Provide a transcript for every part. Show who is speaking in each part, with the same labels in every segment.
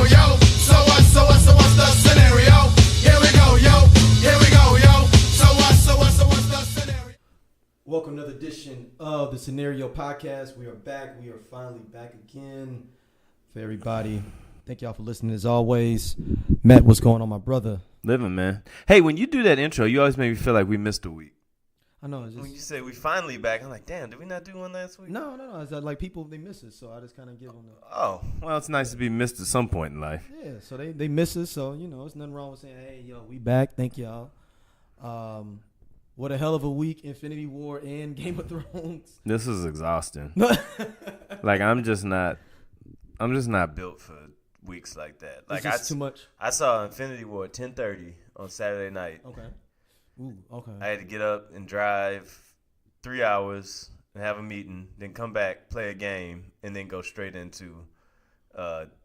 Speaker 1: go, yo. So what's the scenario? Here we go, yo. Here we go, yo. So what's the scenario?
Speaker 2: Welcome to another edition of the Scenario Podcast. We are back. We are finally back again for everybody. Thank y'all for listening as always. Matt, what's going on, my brother?
Speaker 3: Living, man. Hey, when you do that intro, you always make me feel like we missed a week.
Speaker 2: I know. It's just,
Speaker 3: When you say we finally back, I'm like, damn, did we not do one last week?
Speaker 2: no. It's like people, they miss us, so I just kind of give them the...
Speaker 3: Oh, well, it's nice to be missed at some point in life.
Speaker 2: Yeah, so they miss us, so, you know, it's nothing wrong with saying, hey, yo, we back. Thank y'all. What a hell of a week, Infinity War and Game of Thrones.
Speaker 3: This is exhausting. Like, I'm just not built for weeks like that. Like,
Speaker 2: It's just too much.
Speaker 3: I saw Infinity War at 10:30 on Saturday night.
Speaker 2: Okay. Ooh, okay.
Speaker 3: I had to get up and drive 3 hours and have a meeting, then come back, play a game, and then go straight into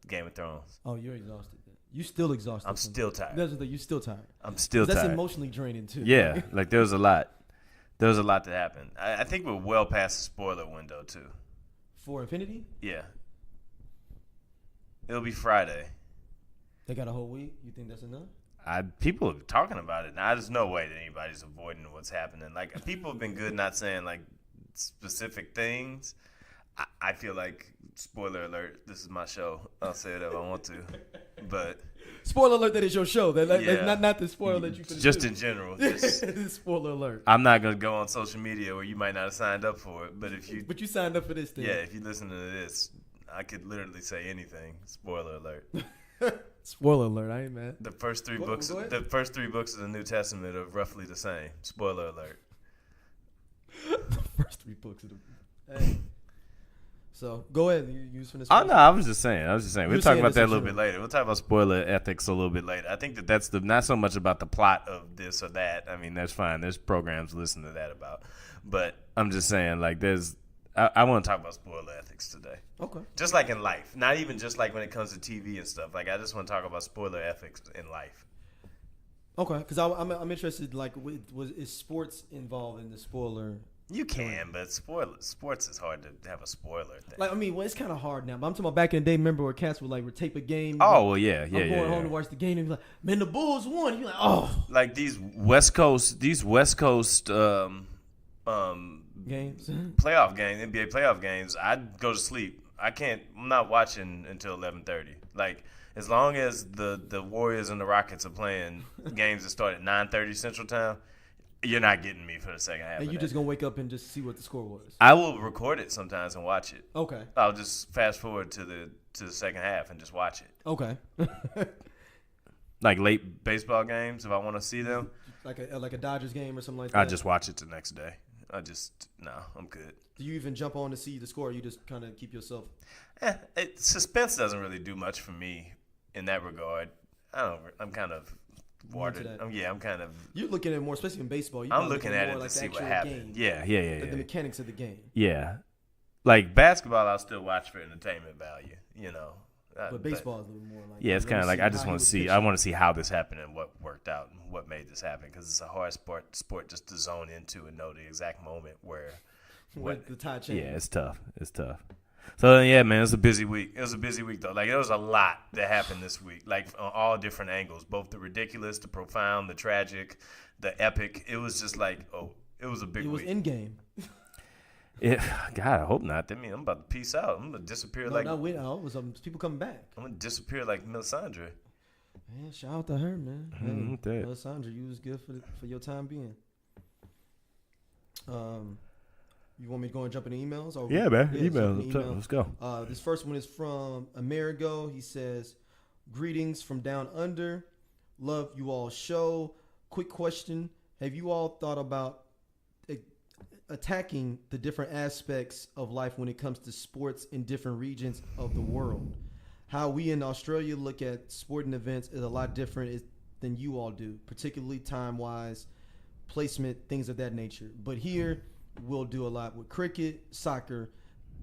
Speaker 3: Game of Thrones.
Speaker 2: Oh, you're exhausted. You still exhausted.
Speaker 3: I'm still tired.
Speaker 2: That's the thing. You still tired.
Speaker 3: I'm still
Speaker 2: That's
Speaker 3: tired.
Speaker 2: emotionally draining too.
Speaker 3: Yeah, like there was a lot. There was a lot that happened. I think we're well past the spoiler window too.
Speaker 2: For Infinity,
Speaker 3: Yeah. It'll be Friday.
Speaker 2: they got a whole week. You think that's enough?
Speaker 3: People are talking about it. Now, there's no way that anybody's avoiding what's happening. Like, people have been good not saying, like, specific things. I feel like, spoiler alert, this is my show. I'll say whatever I want to. But
Speaker 2: Spoiler alert! That is your show. That
Speaker 3: Yeah.
Speaker 2: not the spoiler that you finna
Speaker 3: just
Speaker 2: do.
Speaker 3: in general.
Speaker 2: Spoiler alert.
Speaker 3: I'm not going to go on social media where you might not have signed up for it. But if you,
Speaker 2: But you signed up for this thing.
Speaker 3: yeah, if you listen to this, I could literally say anything. Spoiler alert.
Speaker 2: Spoiler alert! I ain't mad.
Speaker 3: The first three
Speaker 2: Go
Speaker 3: books,
Speaker 2: ahead.
Speaker 3: the first 3 books of the New Testament are roughly the same. Spoiler alert.
Speaker 2: The first 3 books of the. Hey. So go ahead. You was finna.
Speaker 3: Oh no, I was just saying.
Speaker 2: You're
Speaker 3: We'll talk
Speaker 2: saying
Speaker 3: about
Speaker 2: this
Speaker 3: that a
Speaker 2: in
Speaker 3: little bit
Speaker 2: general.
Speaker 3: later. We'll talk about spoiler ethics a little bit later. I think that's not so much about the plot of this or that. I mean, that's fine. There's programs to listen to that about. But I'm just saying, like, I want to talk about spoiler ethics today.
Speaker 2: Okay.
Speaker 3: Just like in life, not even just like when it comes to TV and stuff. Like, I just want to talk about spoiler ethics in life.
Speaker 2: Okay. Because I'm interested. Like, is sports involved in the spoiler?
Speaker 3: You can, but sports is hard to have a spoiler thing.
Speaker 2: Like, I mean, well, it's kind of hard now. But I'm talking about back in the day. Remember where cats would like tape a game?
Speaker 3: Oh well, yeah.
Speaker 2: I'm going home to watch the game and be like, man, the Bulls won. You're like, oh.
Speaker 3: Like these West Coast
Speaker 2: Games.
Speaker 3: playoff games, NBA playoff games, I'd go to sleep. I'm not watching until 11:30. Like, as long as the Warriors and the Rockets are playing games that start at 9:30 Central Time, you're not getting me for the second half.
Speaker 2: And
Speaker 3: of
Speaker 2: you
Speaker 3: that.
Speaker 2: just gonna wake up and just see what the score was.
Speaker 3: I will record it sometimes and watch it.
Speaker 2: Okay.
Speaker 3: I'll just fast forward to the second half and just watch it.
Speaker 2: Okay.
Speaker 3: Like late baseball games, if I want to see them,
Speaker 2: like a Dodgers game or something like that.
Speaker 3: I just watch it the next day. I'm good.
Speaker 2: Do you even jump on to see the score? Or you just kind of keep yourself.
Speaker 3: Suspense doesn't really do much for me in that regard. I'm kind of watered.
Speaker 2: that.
Speaker 3: I'm kind of.
Speaker 2: You're looking at it more, especially in baseball. You're
Speaker 3: I'm
Speaker 2: probably
Speaker 3: looking
Speaker 2: more
Speaker 3: at it
Speaker 2: like
Speaker 3: to
Speaker 2: the
Speaker 3: see what
Speaker 2: actual
Speaker 3: happened.
Speaker 2: game.
Speaker 3: Yeah.
Speaker 2: Like the mechanics of the game.
Speaker 3: Yeah. Like basketball, I'll still watch for entertainment value. You know.
Speaker 2: But baseball is a little more like.
Speaker 3: Yeah, it's kind of like I just want to see. I
Speaker 2: I
Speaker 3: want to see how this happened and what worked out and what made this happen because it's a hard sport just to zone into and know the exact moment where.
Speaker 2: the tie change.
Speaker 3: Yeah, it's tough. So yeah, man, it was a busy week. It was a busy week though. Like there was a lot that happened this week, like on all different angles, both the ridiculous, the profound, the tragic, the epic. It was just like, it was a big
Speaker 2: It was
Speaker 3: week.
Speaker 2: in game.
Speaker 3: God, I hope not. I mean, I'm about to peace out. I'm gonna disappear
Speaker 2: No, it was people coming back.
Speaker 3: I'm gonna disappear like Melisandre.
Speaker 2: Man, shout out to her, man.
Speaker 3: Mhm,
Speaker 2: Hey,
Speaker 3: that.
Speaker 2: Alessandra, you was good for your time being. You want me to go and jump into emails? Or
Speaker 3: Yeah, man.
Speaker 2: jump into
Speaker 3: Email. Let's go.
Speaker 2: This first one is from Amerigo. He says, "Greetings from down under. Love you all show. Quick question: have you all thought about attacking the different aspects of life when it comes to sports in different regions of the world? How we in Australia look at sporting events is a lot different than you all do, particularly time-wise, placement, things of that nature. But here, we'll do a lot with cricket, soccer,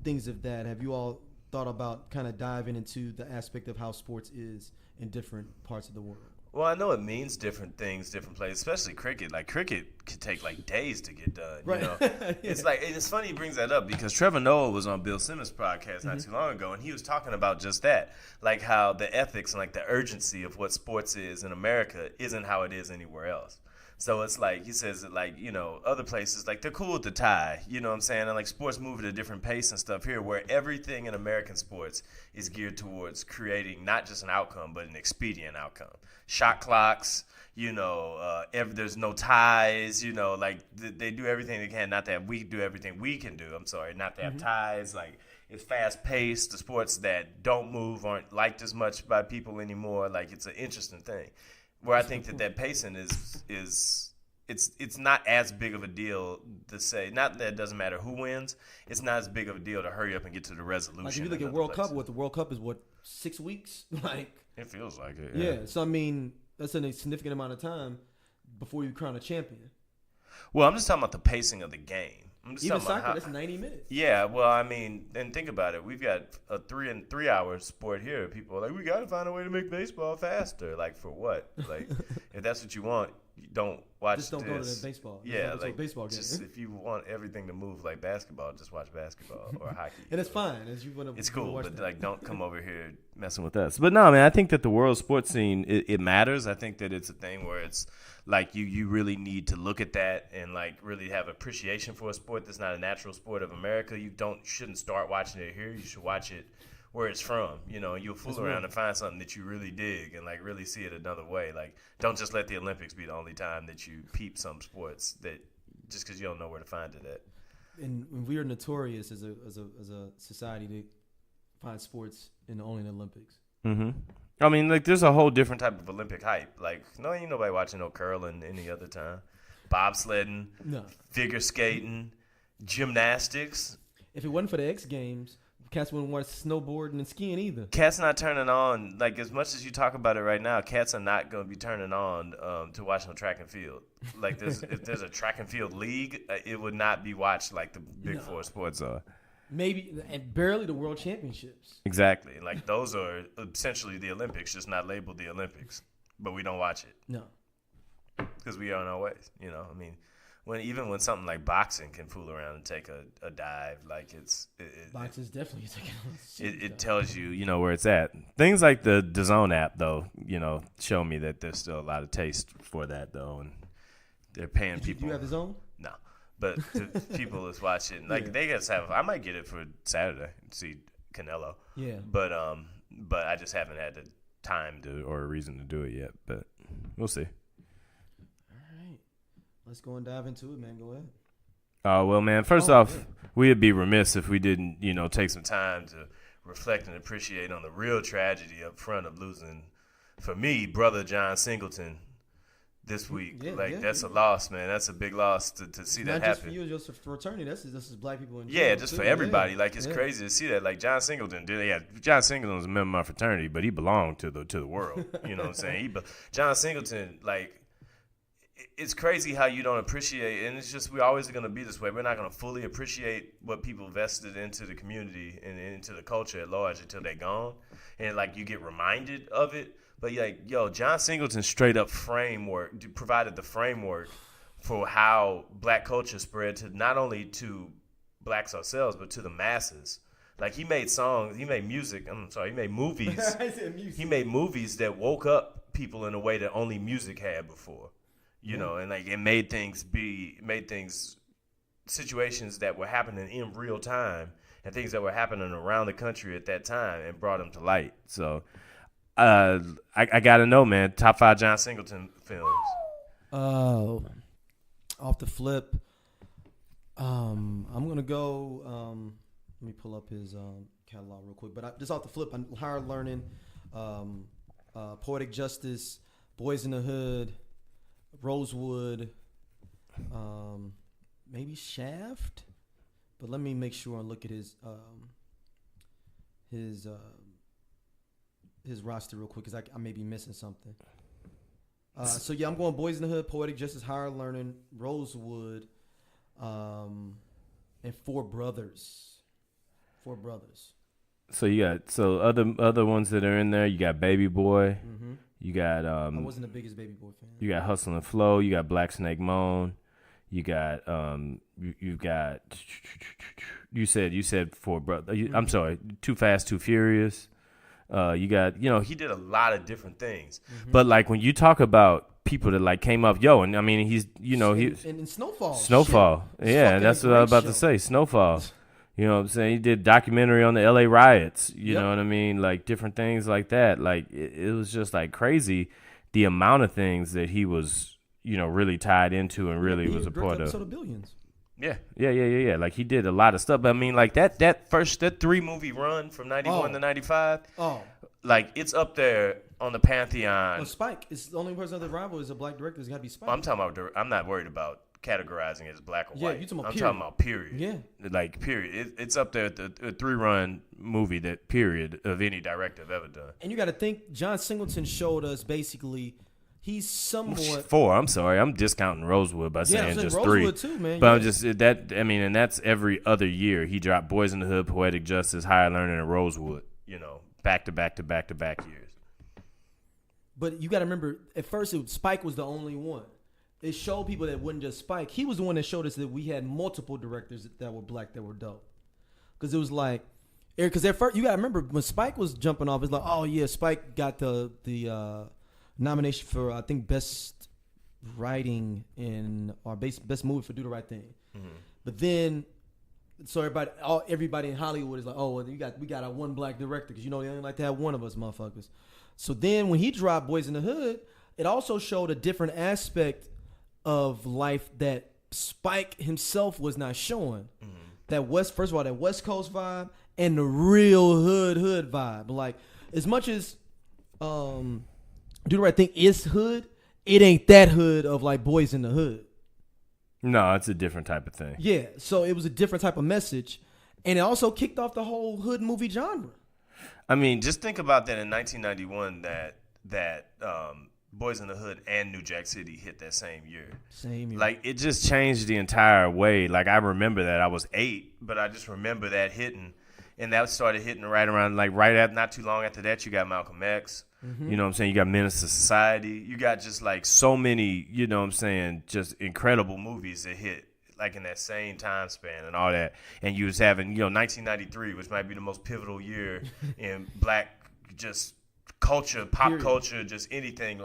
Speaker 2: things of that. Have you all thought about kind of diving into the aspect of how sports is in different parts of the world?"
Speaker 3: Well, I know it means different things, different places, especially cricket. Like, cricket could take, like, days to get done,
Speaker 2: Right.
Speaker 3: you know? It's like, it's funny he brings that up because Trevor Noah was on Bill Simmons' podcast not too long ago, and he was talking about just that. Like, how the ethics and, like, the urgency of what sports is in America isn't how it is anywhere else. So it's like, he says that, like, you know, other places, like, they're cool with the tie, you know what I'm saying? And, like, sports move at a different pace and stuff here, where everything in American sports is geared towards creating not just an outcome, but an expedient outcome. Shot clocks, you know, there's no ties, you know, like, they do everything they can, not that we do everything we can do, I'm sorry, not to have ties, like, it's fast-paced. The sports that don't move aren't liked as much by people anymore. Like, it's an interesting thing. Where I think that pacing is it's not as big of a deal to say, not that it doesn't matter who wins, it's not as big of a deal to hurry up and get to the resolution.
Speaker 2: Like if you look at World Cup, what the World Cup is, 6 weeks? Like
Speaker 3: it feels like it.
Speaker 2: Yeah. So I mean, that's a significant amount of time before you crown a champion.
Speaker 3: Well, I'm just talking about the pacing of the game. I'm just
Speaker 2: Even
Speaker 3: talking
Speaker 2: soccer,
Speaker 3: about
Speaker 2: that's 90 minutes.
Speaker 3: Yeah, well, I mean, and think about it. We've got a 3 hour sport here. People are like, we got to find a way to make baseball faster. Like, for what? Like, if that's what you want, you don't watch this.
Speaker 2: Just don't go to the baseball.
Speaker 3: Yeah,
Speaker 2: like baseball game.
Speaker 3: Just if you want everything to move like basketball, just watch basketball or hockey.
Speaker 2: And it's fine. As you want to,
Speaker 3: it's cool, but
Speaker 2: that.
Speaker 3: like, don't come over here messing with us. But no, man, I think that the world sports scene it matters. I think that it's a thing where it's like you really need to look at that and like really have appreciation for a sport that's not a natural sport of America. You shouldn't start watching it here. You should watch it where it's from, you know, and you'll fool around and find something that you really dig and like really see it another way. Like, don't just let the Olympics be the only time that you peep some sports that just because you don't know where to find it at.
Speaker 2: And we are notorious as a society to find sports in only the Olympics.
Speaker 3: Mm-hmm. I mean, like, there's a whole different type of Olympic hype. Like, no, ain't nobody watching no curling any other time. Bobsledding, figure skating, gymnastics.
Speaker 2: If it wasn't for the X Games, cats wouldn't watch snowboarding and skiing either.
Speaker 3: Cats not turning on, like, as much as you talk about it right now, cats are not going to be turning on to watch no track and field. Like, if there's a track and field league, it would not be watched like the big four sports are.
Speaker 2: Maybe, and barely the World Championships.
Speaker 3: Exactly. Like, those are essentially the Olympics, just not labeled the Olympics. But we don't watch it.
Speaker 2: No.
Speaker 3: Because we are on our ways, you know. I mean, even when something like boxing can fool around and take a dive, like
Speaker 2: boxing's definitely taking
Speaker 3: it tells you, you know, where it's at. Things like the DAZN app, though, you know, show me that there's still a lot of taste for that, though, and they're paying people.
Speaker 2: Do you have DAZN?
Speaker 3: No, but the people that's watching, like, they just have. I might get it for Saturday and see Canelo.
Speaker 2: Yeah.
Speaker 3: But I just haven't had the time or a reason to do it yet. But we'll see.
Speaker 2: Let's go and dive into it, man. Go ahead.
Speaker 3: Oh, well, man, first off, we'd be remiss if we didn't, you know, take some time to reflect and appreciate on the real tragedy up front of losing, for me, brother John Singleton this week. That's a loss, man. That's a big loss to see that happen. Not just
Speaker 2: for you, just for fraternity. This is black people in
Speaker 3: general. Yeah, just for everybody. Like, it's crazy to see that. Like, John Singleton John Singleton was a member of my fraternity, but he belonged to the world. You know what I'm saying? John Singleton, like, it's crazy how you don't appreciate, and it's just, we're always going to be this way. We're not going to fully appreciate what people vested into the community and into the culture at large until they're gone. And, like, you get reminded of it. But, like, John Singleton's straight up provided the framework for how black culture spread to not only to blacks ourselves, but to the masses. Like, he made music. He made movies. He made movies that woke up people in a way that only music had before. You know, and like it made things situations that were happening in real time and things that were happening around the country at that time and brought them to light. So I got to know, man, top 5 John Singleton films.
Speaker 2: Off the flip, I'm going to go, let me pull up his catalog real quick. But just off the flip, Higher Learning, Poetic Justice, Boys in the Hood, Rosewood, maybe Shaft, but let me make sure and look at his roster real quick because I may be missing something. I'm going Boys in the Hood, Poetic Justice, Higher Learning, Rosewood, and Four Brothers. So
Speaker 3: you got other ones that are in there. You got Baby Boy.
Speaker 2: Mm-hmm.
Speaker 3: You got
Speaker 2: I wasn't the biggest Baby Boy fan.
Speaker 3: You got Hustle and Flow. You got Black Snake Moan. You got you got. You said Four Brother. I'm sorry, Too Fast, Too Furious. You got, he did a lot of different things. But like when you talk about people that like came up, and I mean he's,
Speaker 2: and Snowfall.
Speaker 3: Yeah, that's what I was about to say. Snowfall. You know what I'm saying? He did documentary on the LA riots. You know what I mean? Like different things like that. Like it was just like crazy the amount of things that he was, really tied into and really was a part of.
Speaker 2: Of Billions.
Speaker 3: Yeah. Like he did a lot of stuff. But I mean, like that 3-movie run from 91 to 95. Oh. Like it's up there on the pantheon.
Speaker 2: Well, Spike is the only person that rival is a black director. It's got to be Spike.
Speaker 3: I'm talking about. I'm not worried about categorizing it as black or white.
Speaker 2: You talking about
Speaker 3: I'm
Speaker 2: period.
Speaker 3: talking about period.
Speaker 2: Yeah.
Speaker 3: Like period. It's up there at the 3-run movie that period of any director have ever done.
Speaker 2: And you got to think John Singleton showed us basically. He's somewhat
Speaker 3: 4. I'm sorry, I'm discounting Rosewood by saying just
Speaker 2: Rosewood
Speaker 3: 3.
Speaker 2: Too, man.
Speaker 3: But I'm just that. I mean, and that's every other year. He dropped Boys in the Hood, Poetic Justice, Higher Learning, and Rosewood. Back to back years.
Speaker 2: But you got to remember, at first, Spike was the only one. It showed people that wasn't just Spike. He was the one that showed us that we had multiple directors that were black that were dope. Because it was like, because at first you got to remember when Spike was jumping off, it's like, oh yeah, Spike got the nomination for I think best writing or best movie for Do the Right Thing. Mm-hmm. But then, so everybody in Hollywood is like, oh, well, we got our one black director because they only like to have one of us motherfuckers. So then when he dropped Boys in the Hood, it also showed a different aspect of life that Spike himself was not showing. Mm-hmm. That West Coast vibe and the real hood vibe. Like as much as Do the Right Thing is hood, it ain't that hood of like Boys in the Hood.
Speaker 3: No, it's a different type of thing.
Speaker 2: Yeah, so it was a different type of message, and it also kicked off the whole hood movie genre.
Speaker 3: I mean, just think about that in 1991 that Boys in the Hood and New Jack City hit that same year. Like, it just changed the entire way. Like, I remember that. I was 8, but I just remember that hitting. And that started hitting right around, not too long after that, you got Malcolm X. Mm-hmm. You know what I'm saying? You got Menace to Society. You got just, so many, you know what I'm saying, just incredible movies that hit, in that same time span and all that. And you was having, 1993, which might be the most pivotal year in black just culture, pop culture, just anything,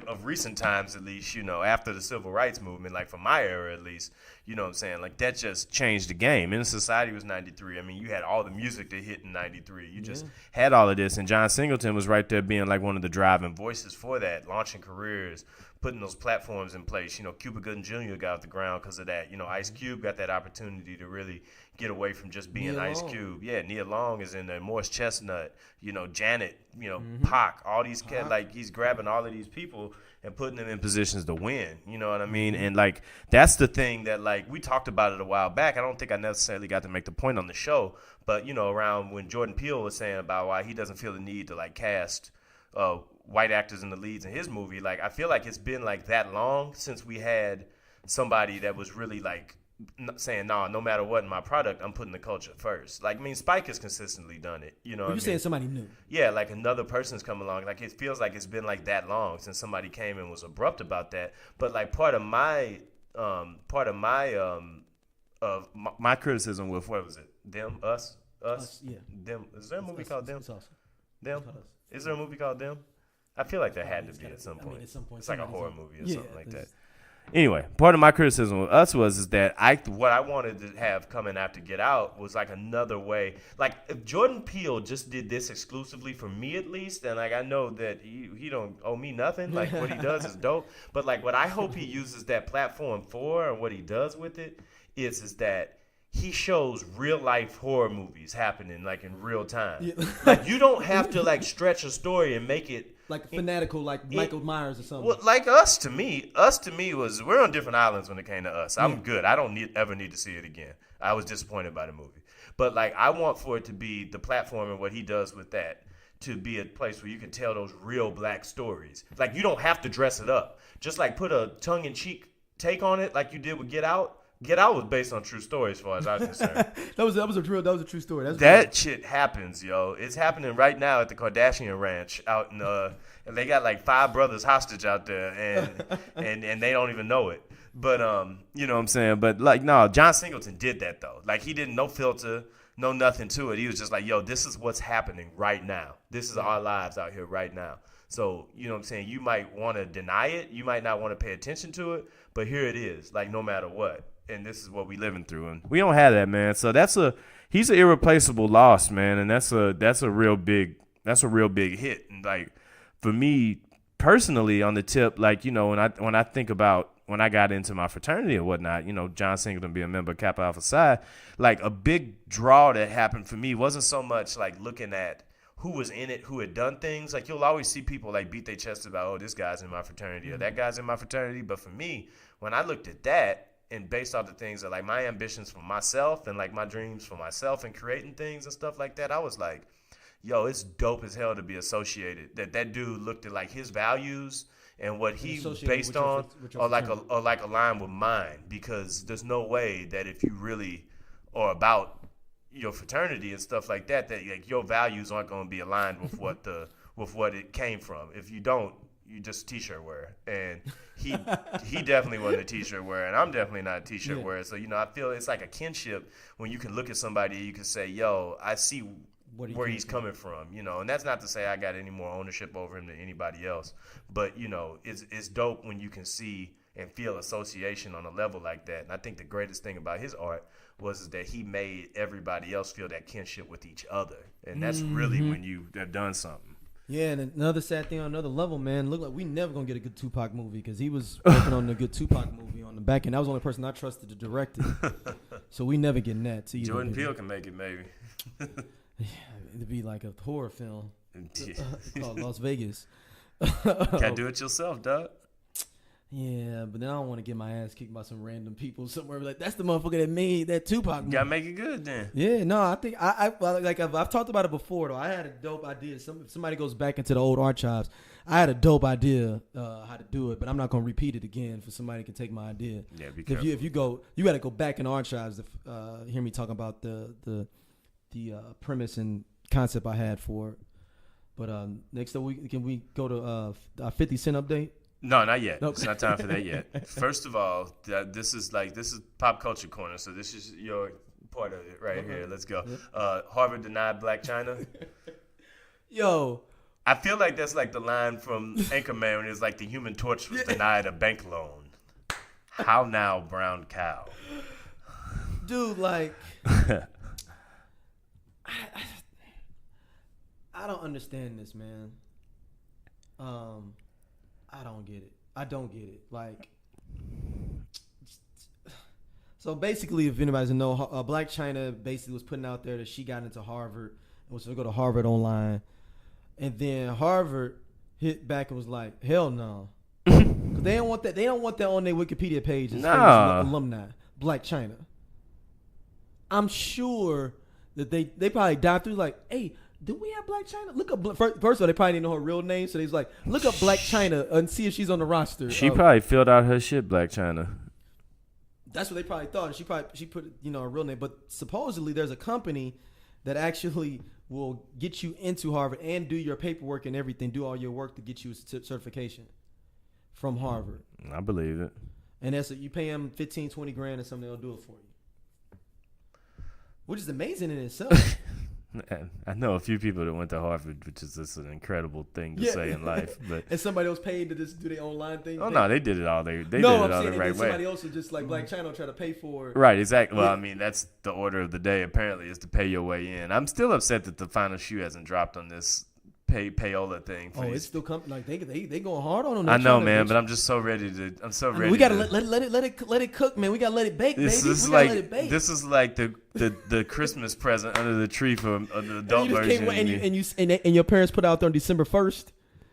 Speaker 3: of recent times at least, after the civil rights movement, from my era at least, you know what I'm saying? That just changed the game. In Society was 93. I mean, you had all the music that hit in 93. You just had all of this. And John Singleton was right there being one of the driving voices for that, launching careers, putting those platforms in place. Cuba Gooding Jr. got off the ground because of that. Ice Cube got that opportunity to really get away from just being
Speaker 2: Nia
Speaker 3: Ice
Speaker 2: Long.
Speaker 3: Cube. Yeah, Nia Long is in there. Morris Chestnut, Janet, Pac, all these cats, he's grabbing all of these people and putting them in positions to win. You know what I mean? And that's the thing that we talked about it a while back. I don't think I necessarily got to make the point on the show, but around when Jordan Peele was saying about why he doesn't feel the need to cast white actors in the leads in his movie, I feel like it's been that long since we had somebody that was really saying, no matter what in my product, I'm putting the culture first. Spike has consistently done it.
Speaker 2: You're saying somebody new.
Speaker 3: Yeah, another person's come along. It feels like it's been that long since somebody came and was abrupt about that. But part of my criticism with, what was it? Them, us,
Speaker 2: yeah.
Speaker 3: Them. Is there a movie called Them?
Speaker 2: It's awesome.
Speaker 3: Them. Is there a movie called Them? I feel like there had to be at some point.
Speaker 2: At some point,
Speaker 3: it's like a horror movie or something like that.
Speaker 2: Anyway,
Speaker 3: part of my criticism with us was that what I wanted to have coming after Get Out was another way. If Jordan Peele just did this exclusively for me at least, then I know that he don't owe me nothing. What he does is dope. But what I hope he uses that platform for, and what he does with it is that he shows real life horror movies happening in real time. Yeah. You don't have to stretch a story and make it
Speaker 2: fanatical, Michael Myers or something.
Speaker 3: Well, us to me was, we're on different islands when it came to Us. I'm good. I don't ever need to see it again. I was disappointed by the movie. But I want for it to be the platform and what he does with that to be a place where you can tell those real black stories. You don't have to dress it up. Just put a tongue-in-cheek take on it like you did with Get Out. Get Out was based on true stories, as far as I was concerned.
Speaker 2: that was a true story. That's
Speaker 3: that shit happens, yo. It's happening right now at the Kardashian Ranch out in and they got like 5 brothers hostage out there, and they don't even know it. But you know what I'm saying? But like, no, John Singleton did that though. Like, he didn't no filter, no nothing to it. He was just like, yo, this is what's happening right now. This is our lives out here right now. So, you know what I'm saying? You might want to deny it. You might not want to pay attention to it. But here it is, like, no matter what. And this is what we living through. And we don't have that, man. So he's an irreplaceable loss, man. And that's a real big hit. And like, for me personally on the tip, like, you know, when I think about when I got into my fraternity or whatnot, you know, John Singleton being a member of Kappa Alpha Psi, like a big draw that happened for me wasn't so much like looking at who was in it, who had done things. Like, you'll always see people like beat their chest about, oh, this guy's in my fraternity or that guy's in my fraternity. But for me, when I looked at that and based off the things that like my ambitions for myself and like my dreams for myself and creating things and stuff like that, I was like, yo, it's dope as hell to be associated. That dude looked at like his values and what he based on or like aligned with mine, because there's no way that if you really are about your fraternity and stuff like that like your values aren't going to be aligned with what it came from. If you don't, you just t-shirt wearer. And he definitely wasn't a t-shirt wearer, and I'm definitely not a t-shirt wearer. So, you know, I feel it's like a kinship when you can look at somebody, you can say, yo, I see where he's coming from, you know. And that's not to say I got any more ownership over him than anybody else, but, you know, it's dope when you can see and feel association on a level like that. And I think the greatest thing about his art was that he made everybody else feel that kinship with each other. And that's really when you have done something.
Speaker 2: Yeah, and another sad thing on another level, man. Look like we never going to get a good Tupac movie, because he was working on a good Tupac movie on the back end. That was the only person I trusted to direct it. So we never getting that. To
Speaker 3: Jordan Peele can make it, maybe.
Speaker 2: Yeah, it'd be like a horror film called Las Vegas.
Speaker 3: Gotta do it yourself, dog.
Speaker 2: Yeah, but then I don't want to get my ass kicked by some random people somewhere. Like, that's the motherfucker that made that Tupac movie.
Speaker 3: You gotta make it good then.
Speaker 2: Yeah, no, I think I've talked about it before though. I had a dope idea. If somebody goes back into the old archives, I had a dope idea how to do it, but I'm not gonna repeat it again for somebody can take my idea.
Speaker 3: Yeah, be careful.
Speaker 2: If you go, you got to go back in the archives to hear me talk about the premise and concept I had for it. But next up, can we go to our 50 Cent update?
Speaker 3: No, not yet.
Speaker 2: Nope.
Speaker 3: It's not time for that yet. First of all, this is pop culture corner, so this is your part of it right here. Let's go. Harvard denied Blac Chyna.
Speaker 2: Yo,
Speaker 3: I feel like that's like the line from Anchorman when it's like the Human Torch was denied a bank loan. How now, brown cow?
Speaker 2: Dude, like, I don't understand this, man. I don't get it. I don't get it. Like, so basically, if anybody doesn't know, Blac Chyna basically was putting out there that she got into Harvard and was going to go to Harvard online, and then Harvard hit back and was like, "Hell no," because they don't want that. They don't want that on their Wikipedia page. As alumni, Blac Chyna. I'm sure that they probably dived through like, "Hey, do we have Blac Chyna? Look up. First of all, they probably didn't know her real name, so they was like, look up Blac Chyna and see if she's on the roster.
Speaker 3: She probably filled out her shit, Blac Chyna.
Speaker 2: That's what they probably thought. She put her real name, but supposedly there's a company that actually will get you into Harvard and do your paperwork and everything, do all your work to get you a certification from Harvard.
Speaker 3: I believe it.
Speaker 2: And that's you pay them 15, 20 grand or something, they'll do it for you, which is amazing in itself.
Speaker 3: I know a few people that went to Harvard, which is just an incredible thing to say in life. But
Speaker 2: and somebody else paid to just do their online thing.
Speaker 3: Oh no, they did it all. They did it all the right way.
Speaker 2: Somebody else will just like Blac Chyna try to pay for it.
Speaker 3: Right, exactly. Well, I mean, that's the order of the day. Apparently, is to pay your way in. I'm still upset that the final shoe hasn't dropped on this payola thing.
Speaker 2: It's still coming. Like they going hard on them.
Speaker 3: I know, man, but I'm just so ready to. I'm so ready.
Speaker 2: We gotta let it cook, man. We gotta let it bake, baby. This
Speaker 3: is like the Christmas present under the tree for the adult version.
Speaker 2: And your parents put out there on December 1st.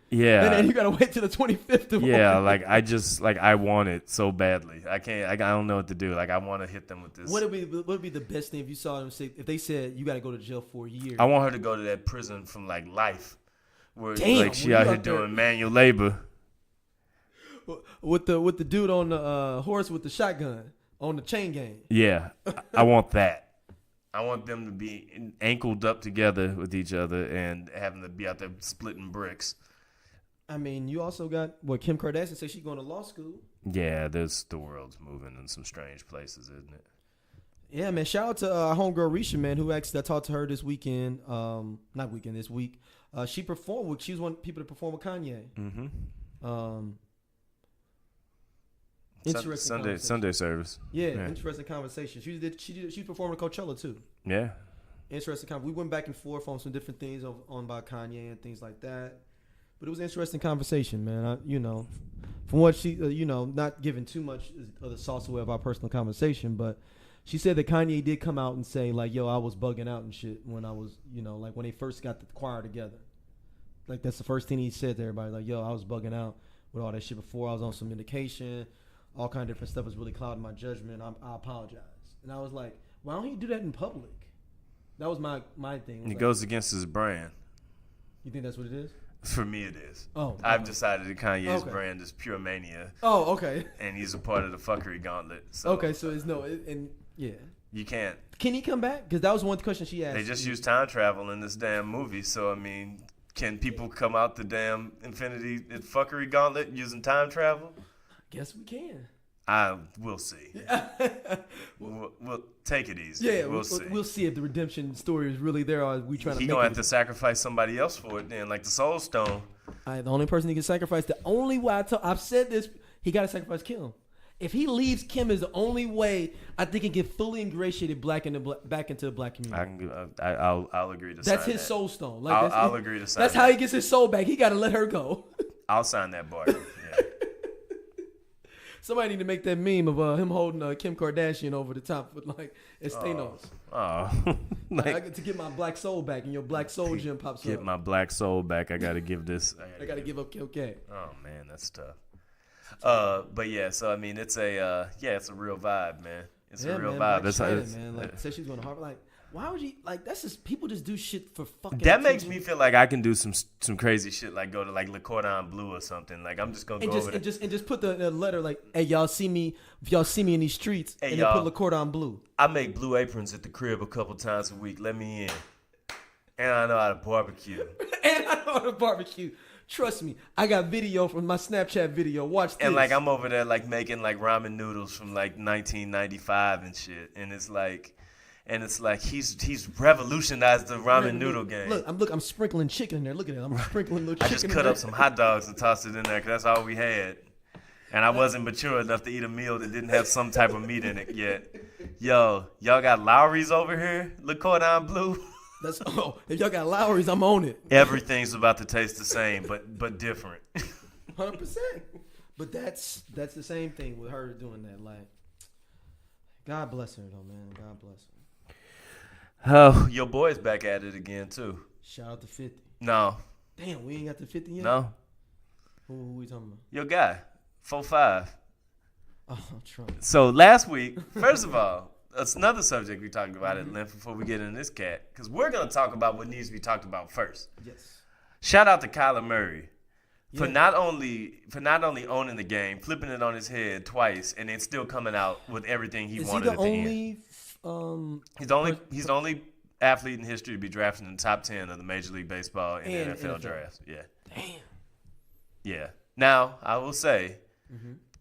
Speaker 3: Yeah,
Speaker 2: and then you gotta wait till the 25th.
Speaker 3: Yeah, like I want it so badly. I can't. I don't know what to do. Like I want to hit them with this.
Speaker 2: What would be the best thing if you saw them say if they said you gotta go to jail for a year?
Speaker 3: I want her to go to that prison from like life. Where like she out here doing manual labor
Speaker 2: with the dude on the horse with the shotgun on the chain gang.
Speaker 3: Yeah, I want that. I want them to be ankled up together with each other and having to be out there splitting bricks.
Speaker 2: I mean, you also got Kim Kardashian says she's going to law school.
Speaker 3: Yeah, the world's moving in some strange places, isn't it?
Speaker 2: Yeah, man. Shout out to homegirl Risha, man, who actually I talked to her this weekend. This week. She performed. She was one of the people to perform with Kanye.
Speaker 3: Mm-hmm.
Speaker 2: Interesting
Speaker 3: Sunday service.
Speaker 2: Yeah, interesting conversation. She performed at Coachella too.
Speaker 3: Yeah.
Speaker 2: Interesting conversation. We went back and forth on some different things on by Kanye and things like that. But it was an interesting conversation, man. From what she, not giving too much of the sauce away of our personal conversation, but she said that Kanye did come out and say, like, yo, I was bugging out and shit when I was, like when they first got the choir together. Like, that's the first thing he said to everybody, like, yo, I was bugging out with all that shit before. I was on some medication. All kind of different stuff was really clouding my judgment. I apologize. And I was like, why don't he do that in public? That was my thing.
Speaker 3: It goes against his brand.
Speaker 2: You think that's what it is?
Speaker 3: For me, it is.
Speaker 2: Oh,
Speaker 3: I've decided that Kanye's brand is pure mania.
Speaker 2: Oh, okay.
Speaker 3: And he's a part of the fuckery gauntlet. So
Speaker 2: okay, so it's yeah.
Speaker 3: You can't.
Speaker 2: Can he come back? Because that was one question she asked.
Speaker 3: They just use time travel in this damn movie. So, I mean, can people come out the damn infinity fuckery gauntlet using time travel?
Speaker 2: Guess we can.
Speaker 3: We'll see. we'll take it easy.
Speaker 2: Yeah,
Speaker 3: we'll see.
Speaker 2: We'll see if the redemption story is really there, or are we trying to.
Speaker 3: He gonna have to sacrifice somebody else for it, then, like the Soul Stone.
Speaker 2: The only person he can sacrifice. The only way I've said this, he got to sacrifice Kim. If he leaves Kim, is the only way I think he can fully ingratiate back into the black community.
Speaker 3: I'll agree to.
Speaker 2: That's
Speaker 3: sign
Speaker 2: his
Speaker 3: that.
Speaker 2: soul stone.
Speaker 3: Like I'll agree to sign.
Speaker 2: That's how he gets his soul back. He got to let her go.
Speaker 3: I'll sign that bargain.
Speaker 2: Somebody need to make that meme of him holding Kim Kardashian over the top with it's Thanos. I get to get my black soul back, and your black soul gem pops up.
Speaker 3: Get my black soul back. I got to give this.
Speaker 2: I got to give up KK.
Speaker 3: Oh man, that's tough. But yeah, so I mean, it's a real vibe, man. It's a real vibe. That's
Speaker 2: Chyna, man. Like, said she's going to Harvard. Like, why would you that's just people just do shit for fucking.
Speaker 3: That makes me feel like I can do some crazy shit, like go to like Le Cordon Bleu or something. Like I'm just gonna go over there.
Speaker 2: And just put the letter like, hey, y'all see me in these streets, and then put Le Cordon Bleu.
Speaker 3: I make blue aprons at the crib a couple times a week. Let me in, and I know how to barbecue.
Speaker 2: Trust me, I got video from my Snapchat video. Watch this.
Speaker 3: And like I'm over there like making like ramen noodles from like 1995 and shit, and it's like he's revolutionized the ramen noodle game.
Speaker 2: Look, I'm sprinkling chicken in there. Look at it, I'm sprinkling little chicken.
Speaker 3: I just cut up some hot dogs and tossed it in there because that's all we had, and I wasn't mature enough to eat a meal that didn't have some type of meat in it yet. Yo, y'all got Lowry's over here, Le Cordon Bleu.
Speaker 2: If y'all got Lowry's, I'm on it.
Speaker 3: Everything's about to taste the same, but different.
Speaker 2: 100%. But that's the same thing with her doing that. Like, God bless her though, man. God bless her.
Speaker 3: Oh, your boy's back at it again too.
Speaker 2: Shout out to 50.
Speaker 3: No.
Speaker 2: Damn, we ain't got to 50 yet.
Speaker 3: No.
Speaker 2: Who we talking about?
Speaker 3: Your guy, 4'5".
Speaker 2: Oh, Trump.
Speaker 3: So last week, first of all. That's another subject we talked about at length before we get into this cat, because we're going to talk about what needs to be talked about first.
Speaker 2: Yes.
Speaker 3: Shout out to Kyler Murray for not only owning the game, flipping it on his head twice, and then still coming out with everything he wanted at the end. He's the only athlete in history to be drafted in the top 10 of the Major League Baseball and NFL drafts. Yeah.
Speaker 2: Damn.
Speaker 3: Yeah. Now I will say,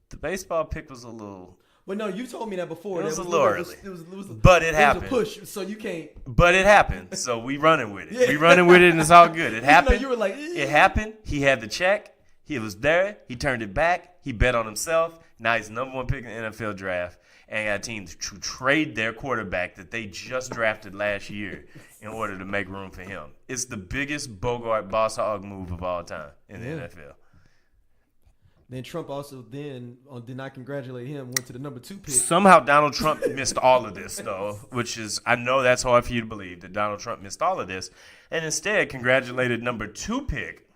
Speaker 3: the baseball pick was a little.
Speaker 2: But no, you told me that before.
Speaker 3: It was a little early.
Speaker 2: But
Speaker 3: it happened.
Speaker 2: It was a push, so you can't.
Speaker 3: But it happened, so we running with it. Yeah. We running with it, and it's all good. It happened.
Speaker 2: You were like,
Speaker 3: it happened. He had the check. He was there. He turned it back. He bet on himself. Now he's the number one pick in the NFL draft, and got a team to trade their quarterback that they just drafted last year in order to make room for him. It's the biggest Bogart boss hog move of all time in the NFL.
Speaker 2: Then Trump also did not congratulate him, went to the number 2 pick.
Speaker 3: Somehow Donald Trump missed all of this, though, which is, I know that's hard for you to believe, that Donald Trump missed all of this, and instead congratulated number 2 pick,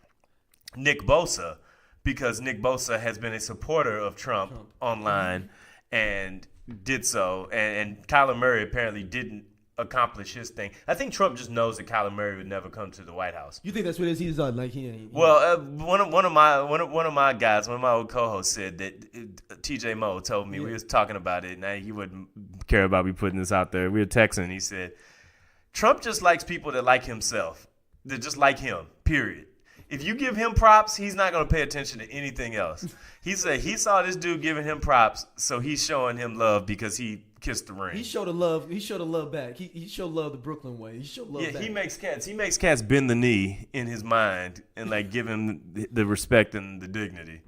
Speaker 3: Nick Bosa, because Nick Bosa has been a supporter of Trump online and did so, and Kyler Murray apparently didn't accomplish his thing. I think Trump just knows that Kyler Murray would never come to the White House.
Speaker 2: You think that's what it is? He's like he ain't.
Speaker 3: Well, one of my guys, one of my old co-hosts said that TJ Moe told me we was talking about it, and he wouldn't care about me putting this out there. We were texting. He said Trump just likes people that like himself, that just like him. Period. If you give him props, he's not going to pay attention to anything else. He said he saw this dude giving him props, so he's showing him love because he kissed the ring.
Speaker 2: He showed the love. He showed the love back. He showed love the Brooklyn way. He showed love back.
Speaker 3: Yeah, he makes cats bend the knee in his mind and like give him the respect and the dignity.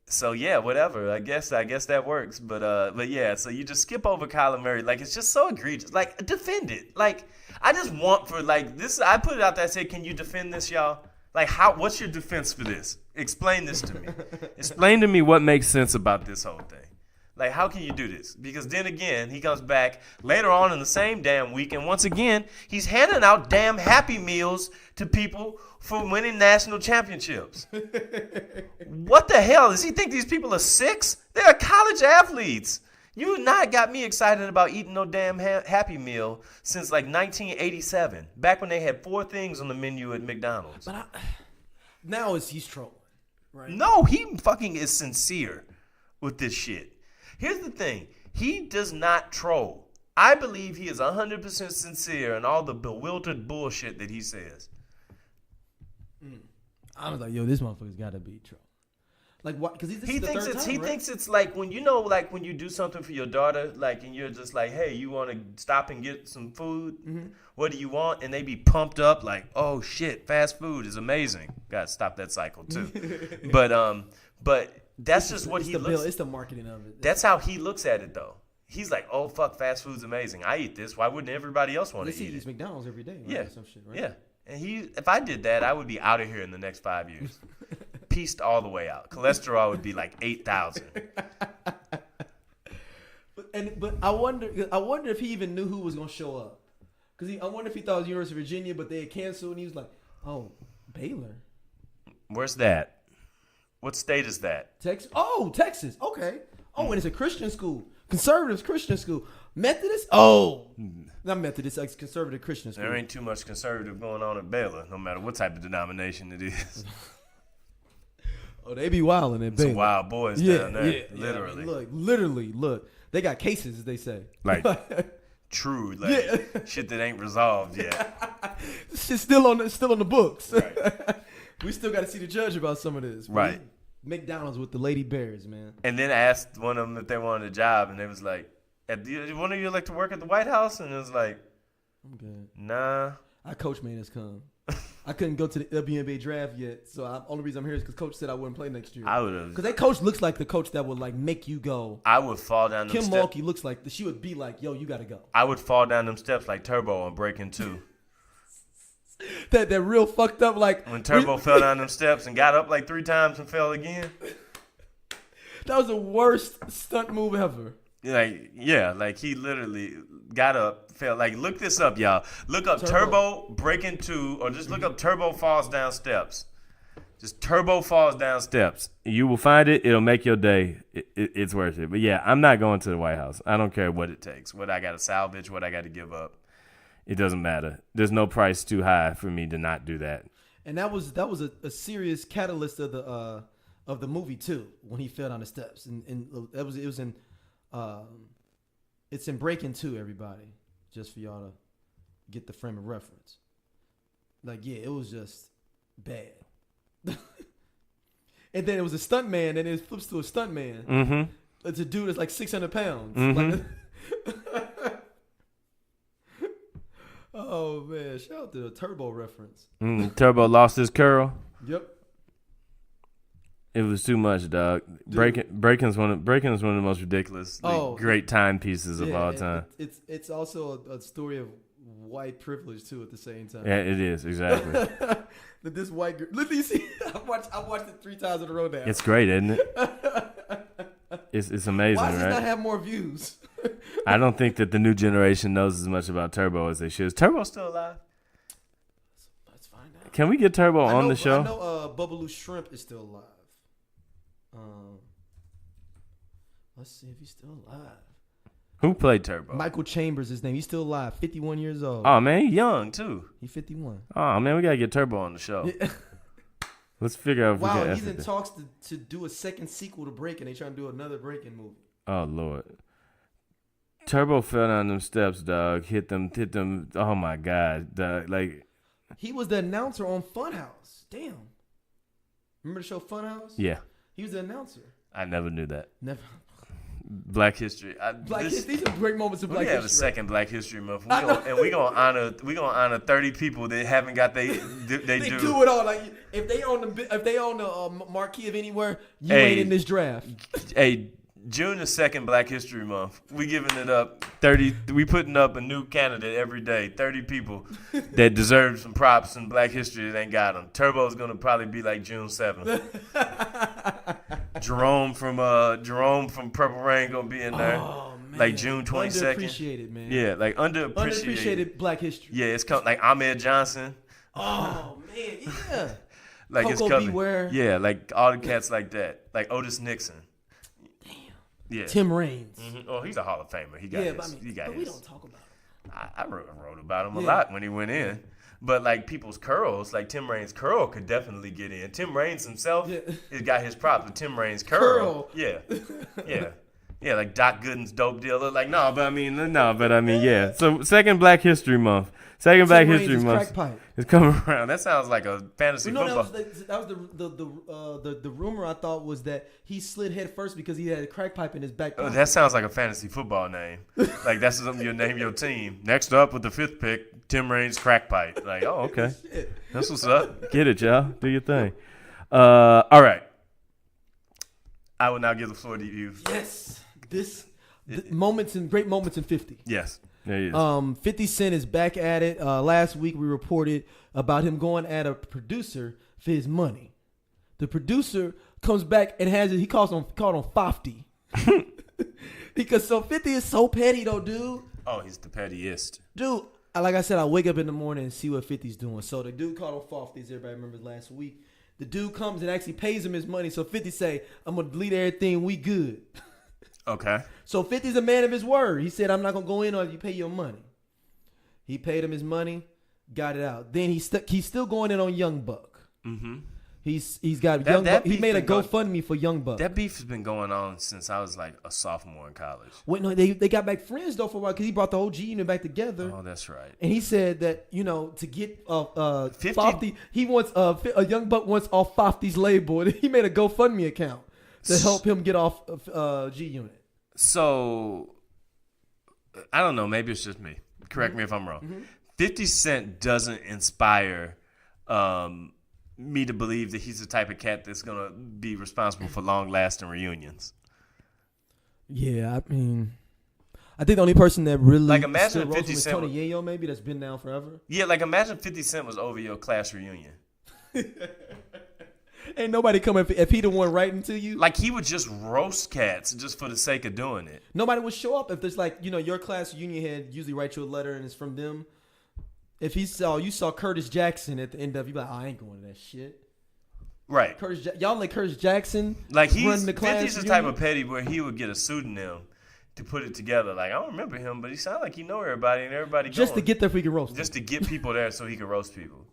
Speaker 3: So yeah, whatever. I guess that works. But yeah, so you just skip over Kyler Murray. Like it's just so egregious. Like defend it. Like I just want for like this. I put it out there. I said, can you defend this, y'all? Like what's your defense for this? Explain this to me. Explain to me what makes sense about this whole thing. Like, how can you do this? Because then again, he comes back later on in the same damn week, and once again, he's handing out damn Happy Meals to people for winning national championships. What the hell? Does he think these people are six? They're college athletes. You not got me excited about eating no damn Happy Meal since like 1987, back when they had 4 things on the menu at McDonald's.
Speaker 2: But now he's trolling, right?
Speaker 3: No, he fucking is sincere with this shit. Here's the thing. He does not troll. I believe he is 100% sincere in all the bewildered bullshit that he says.
Speaker 2: I was like, yo, this motherfucker's got to be troll. Like, what? Because he
Speaker 3: thinks it's like when like when you do something for your daughter, like, and you're just like, hey, you want to stop and get some food? Mm-hmm. What do you want? And they be pumped up like, oh shit, fast food is amazing. Got to stop that cycle too. But that's just what he looks.
Speaker 2: It's the marketing of it.
Speaker 3: That's how he looks at it, though. He's like, "Oh fuck, fast food's amazing. I eat this. Why wouldn't everybody else want to eat it?"
Speaker 2: He eats McDonald's every day. Right?
Speaker 3: Yeah,
Speaker 2: some shit, right?
Speaker 3: Yeah. And if I did that, I would be out of here in the next 5 years, pieced all the way out. Cholesterol would be like 8,000.
Speaker 2: But I wonder if he even knew who was gonna show up. Because I wonder if he thought it was University of Virginia, but they had canceled, and he was like, "Oh, Baylor."
Speaker 3: Where's that? What state is that?
Speaker 2: Texas. Oh, Texas. Okay. Oh, and it's a Christian school. Conservative Christian school. Methodist? Oh. Not Methodist. It's conservative Christian school.
Speaker 3: There ain't too much conservative going on at Baylor, no matter what type of denomination it is.
Speaker 2: Oh, they be wilding at Baylor.
Speaker 3: Some wild boys down there. Yeah, literally.
Speaker 2: I mean, look. They got cases, as they say.
Speaker 3: Like, true. Like, shit that ain't resolved yet.
Speaker 2: Shit's still on the books.
Speaker 3: Right.
Speaker 2: We still got to see the judge about some of this.
Speaker 3: Right.
Speaker 2: McDonald's with the Lady Bears, man.
Speaker 3: And then I asked one of them if they wanted a job, and they was like, one of you like to work at the White House? And it was like,
Speaker 2: I'm good.
Speaker 3: Nah.
Speaker 2: Our coach made us come. I couldn't go to the WNBA draft yet, so the only reason I'm here is because coach said I wouldn't play next year.
Speaker 3: I would have.
Speaker 2: Because that coach looks like the coach that would like make you go.
Speaker 3: I would fall down them
Speaker 2: steps.
Speaker 3: Kim
Speaker 2: Mulkey looks like she would be like, yo, you got to go.
Speaker 3: I would fall down them steps like Turbo on Breaking 2.
Speaker 2: that real fucked up like.
Speaker 3: When Turbo fell down them steps and got up like 3 times and fell again.
Speaker 2: That was the worst stunt move ever.
Speaker 3: Like he literally got up, fell. Like, look this up, y'all. Look up Turbo Breaking 2, or just look up Turbo falls down steps. Just Turbo falls down steps. You will find it. It'll make your day. It's worth it. But yeah, I'm not going to the White House. I don't care what it takes. What I got to salvage, what I got to give up. It doesn't matter. There's no price too high for me to not do that.
Speaker 2: And that was a serious catalyst of the movie too, when he fell down the steps. And it's in Breaking 2, everybody, just for y'all to get the frame of reference. Like, yeah, it was just bad. And then it was a stunt man, and it flips to a stunt man.
Speaker 3: Mm-hmm.
Speaker 2: It's a dude that's like 600 pounds.
Speaker 3: Mm-hmm.
Speaker 2: Like, oh man! Shout out to the Turbo reference.
Speaker 3: Turbo lost his curl.
Speaker 2: Yep.
Speaker 3: It was too much, dog. Breaking's one of the most ridiculous, great timepieces of all time.
Speaker 2: It's also a story of white privilege too at the same time.
Speaker 3: Yeah, it is, exactly.
Speaker 2: That this white girl, look, you see, I watched it 3 times in a row now.
Speaker 3: It's great, isn't it? It's amazing,
Speaker 2: Why does
Speaker 3: right?
Speaker 2: it not have more views?
Speaker 3: I don't think that the new generation knows as much about Turbo as they should. Is Turbo still alive?
Speaker 2: Let's find out.
Speaker 3: Can we get Turbo on the show?
Speaker 2: I know Bubbaloo Shrimp is still alive. Let's see if he's still alive.
Speaker 3: Who played Turbo?
Speaker 2: Michael Chambers, his name. He's still alive. 51 years old.
Speaker 3: Oh man, he young too.
Speaker 2: He's 51.
Speaker 3: Oh man, we gotta get Turbo on the show. Let's figure out if we
Speaker 2: Wow,
Speaker 3: can.
Speaker 2: he's in talks to do a second sequel to Breaking. They trying to do another Breaking movie.
Speaker 3: Oh Lord. Turbo fell down them steps, dog. Hit them. Oh my God, dog. Like
Speaker 2: he was the announcer on Funhouse. Damn. Remember the show Funhouse?
Speaker 3: Yeah.
Speaker 2: He was the announcer.
Speaker 3: I never knew that.
Speaker 2: Never.
Speaker 3: Black History.
Speaker 2: These are great moments of Black History.
Speaker 3: We have a second Black History Month, we gonna honor 30 people that haven't got they
Speaker 2: do it all. Like if they own the marquee of anywhere, you ain't in this draft.
Speaker 3: Hey, June is second Black History Month. We giving it up 30. We putting up a new candidate every day. 30 people that deserve some props in Black history that ain't got them. Turbo's gonna probably be like June 7th. Jerome from Purple Rain gonna be in there.
Speaker 2: Oh man,
Speaker 3: like June 22nd.
Speaker 2: Underappreciated, man.
Speaker 3: Yeah, like underappreciated
Speaker 2: Black history.
Speaker 3: Yeah, it's like Ahmed Johnson.
Speaker 2: Oh man, yeah.
Speaker 3: Like
Speaker 2: Coco
Speaker 3: it's coming.
Speaker 2: Beware.
Speaker 3: Yeah, like all the cats like that. Like Otis Nixon.
Speaker 2: Damn.
Speaker 3: Yeah.
Speaker 2: Tim Raines.
Speaker 3: Mm-hmm. Oh, he's a Hall of Famer. He got
Speaker 2: but we don't talk about him.
Speaker 3: I wrote about him a lot when he went in. But like people's curls, like Tim Raines' curl could definitely get in. Tim Raines himself, he's got his props, but Tim Raines' curl. Yeah. Yeah, like Doc Gooden's dope dealer. Like, but I mean, yeah. So second Black History Month. Black History Month is coming around. That sounds like a fantasy football.
Speaker 2: That was the rumor I thought was that he slid head first because he had a crack pipe in his back pocket.
Speaker 3: Oh, that sounds like a fantasy football name. Like that's something you name your team. Next up with the 5th pick, Tim Raines' crack pipe. Like, oh, okay. That's what's up. Get it, y'all. Do your thing. All right. I will now give the floor to you.
Speaker 2: Yes. Great moments in 50.
Speaker 3: Yes. There he is.
Speaker 2: 50 Cent is back at it. Last week we reported about him going at a producer for his money. The producer comes back and he called on 50. Because 50 is so petty though, dude.
Speaker 3: Oh, he's the pettiest.
Speaker 2: Dude, like I said, I wake up in the morning and see what 50's doing. So the dude called on 50, as everybody remembers last week. The dude comes and actually pays him his money. So 50 say, I'm going to delete everything, we good.
Speaker 3: Okay.
Speaker 2: So 50's a man of his word. He said, I'm not going to go in until you pay your money. He paid him his money, got it out. Then he's still going in on Young Buck. Mm-hmm. He's got Young Buck. He made a GoFundMe for Young Buck.
Speaker 3: That beef has been going on since I was like a sophomore in college.
Speaker 2: Wait, no, they got back friends though for a while because he brought the whole G unit back together.
Speaker 3: Oh, that's right.
Speaker 2: And he said that to get 50, he wants a Young Buck wants off 50's label. And he made a GoFundMe account to help him get off G unit.
Speaker 3: So I don't know. Maybe it's just me. Correct me if I'm wrong. Mm-hmm. 50 Cent doesn't inspire me to believe that he's the type of cat that's going to be responsible for long-lasting reunions.
Speaker 2: Yeah, I mean, I think the only person that really
Speaker 3: like imagine 50 Cent
Speaker 2: Tony Yayo maybe that's been down forever.
Speaker 3: Yeah, like imagine 50 Cent was over your class reunion.
Speaker 2: Ain't nobody coming if he the one writing to you.
Speaker 3: Like he would just roast cats just for the sake of doing it.
Speaker 2: Nobody would show up if there's like your class reunion head usually write you a letter and it's from them. If you saw Curtis Jackson at the end of it, you'd be like, I ain't going to that shit.
Speaker 3: Right.
Speaker 2: Y'all let Curtis Jackson
Speaker 3: like
Speaker 2: run the class
Speaker 3: 50's the type of petty where he would get a pseudonym to put it together. Like I don't remember him, but he sounded like he know everybody and everybody
Speaker 2: just
Speaker 3: going.
Speaker 2: To get there so he could roast.
Speaker 3: Just to get people there so he could roast people.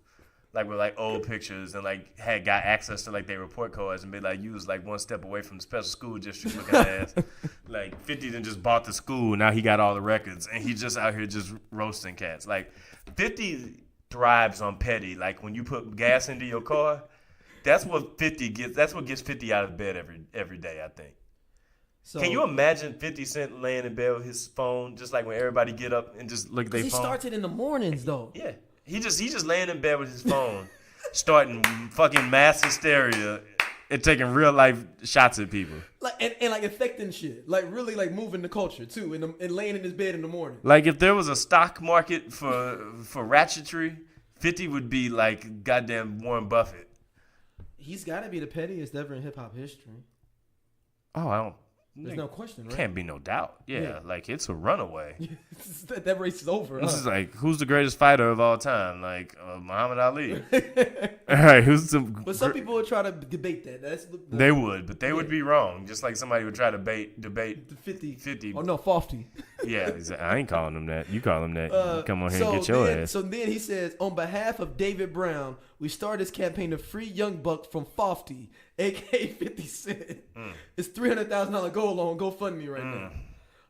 Speaker 3: Like with like old pictures and like got access to like their report cards and be like you was like one step away from the special school district looking ass. Like 50 then just bought the school, now he got all the records and he's just out here just roasting cats. Like 50 thrives on petty. Like when you put gas into your car, that's what 50 gets. That's what gets 50 out of bed every day, I think. So, can you imagine 50 Cent laying in bed with his phone just like when everybody get up and just look at their phone?
Speaker 2: He starts it in the mornings though.
Speaker 3: Yeah. He just laying in bed with his phone, starting fucking mass hysteria and taking real life shots at people.
Speaker 2: Like and like affecting shit. Like really like moving the culture too and laying in his bed in the morning.
Speaker 3: Like if there was a stock market for ratchetry, 50 would be like goddamn Warren Buffett.
Speaker 2: He's got to be the pettiest ever in hip hop history.
Speaker 3: Oh,
Speaker 2: There's no question, right?
Speaker 3: Can't be no doubt. Yeah, like it's a runaway.
Speaker 2: That race is over.
Speaker 3: This is like, who's the greatest fighter of all time? Like Muhammad Ali. All right, who's the?
Speaker 2: But some people would try to debate that.
Speaker 3: They would, but they would be wrong. Just like somebody would try to debate
Speaker 2: the 50. Oh
Speaker 3: no,
Speaker 2: 50.
Speaker 3: Yeah, I ain't calling them that. You call them that. Come on here and get your ass.
Speaker 2: So then he says, on behalf of David Brown, we start this campaign to free Young Buck from 50, aka 50 Cent. It's $300,000 goal on GoFundMe right now.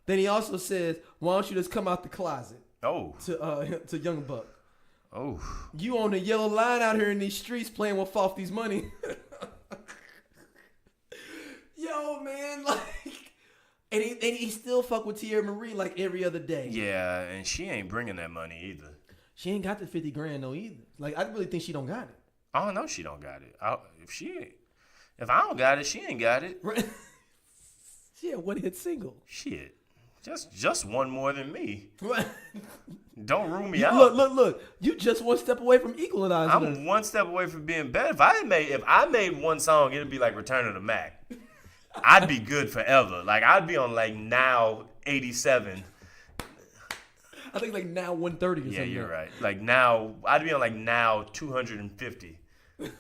Speaker 2: Then he also says, why don't you just come out the closet? To Young Buck.
Speaker 3: Oh.
Speaker 2: You on the yellow line out here in these streets playing with 50's money. Yo, man, like, and he still fuck with Tierra Marie like every other day.
Speaker 3: Yeah, and she ain't bringing that money either.
Speaker 2: She ain't got the $50,000 though either. Like, I really think she don't got it.
Speaker 3: I don't know, she don't got it. If I don't got it, she ain't got it.
Speaker 2: Right. She had one hit single.
Speaker 3: Shit, just one more than me. Right. Don't rule me out.
Speaker 2: Look. You just one step away from equalizing.
Speaker 3: I'm one step away from being better. If I made one song, it'd be like Return of the Mac. I'd be good forever. Like, I'd be on like now 87.
Speaker 2: I think like now 130 or something.
Speaker 3: Yeah, you're right. Like now, I'd be on like now 250.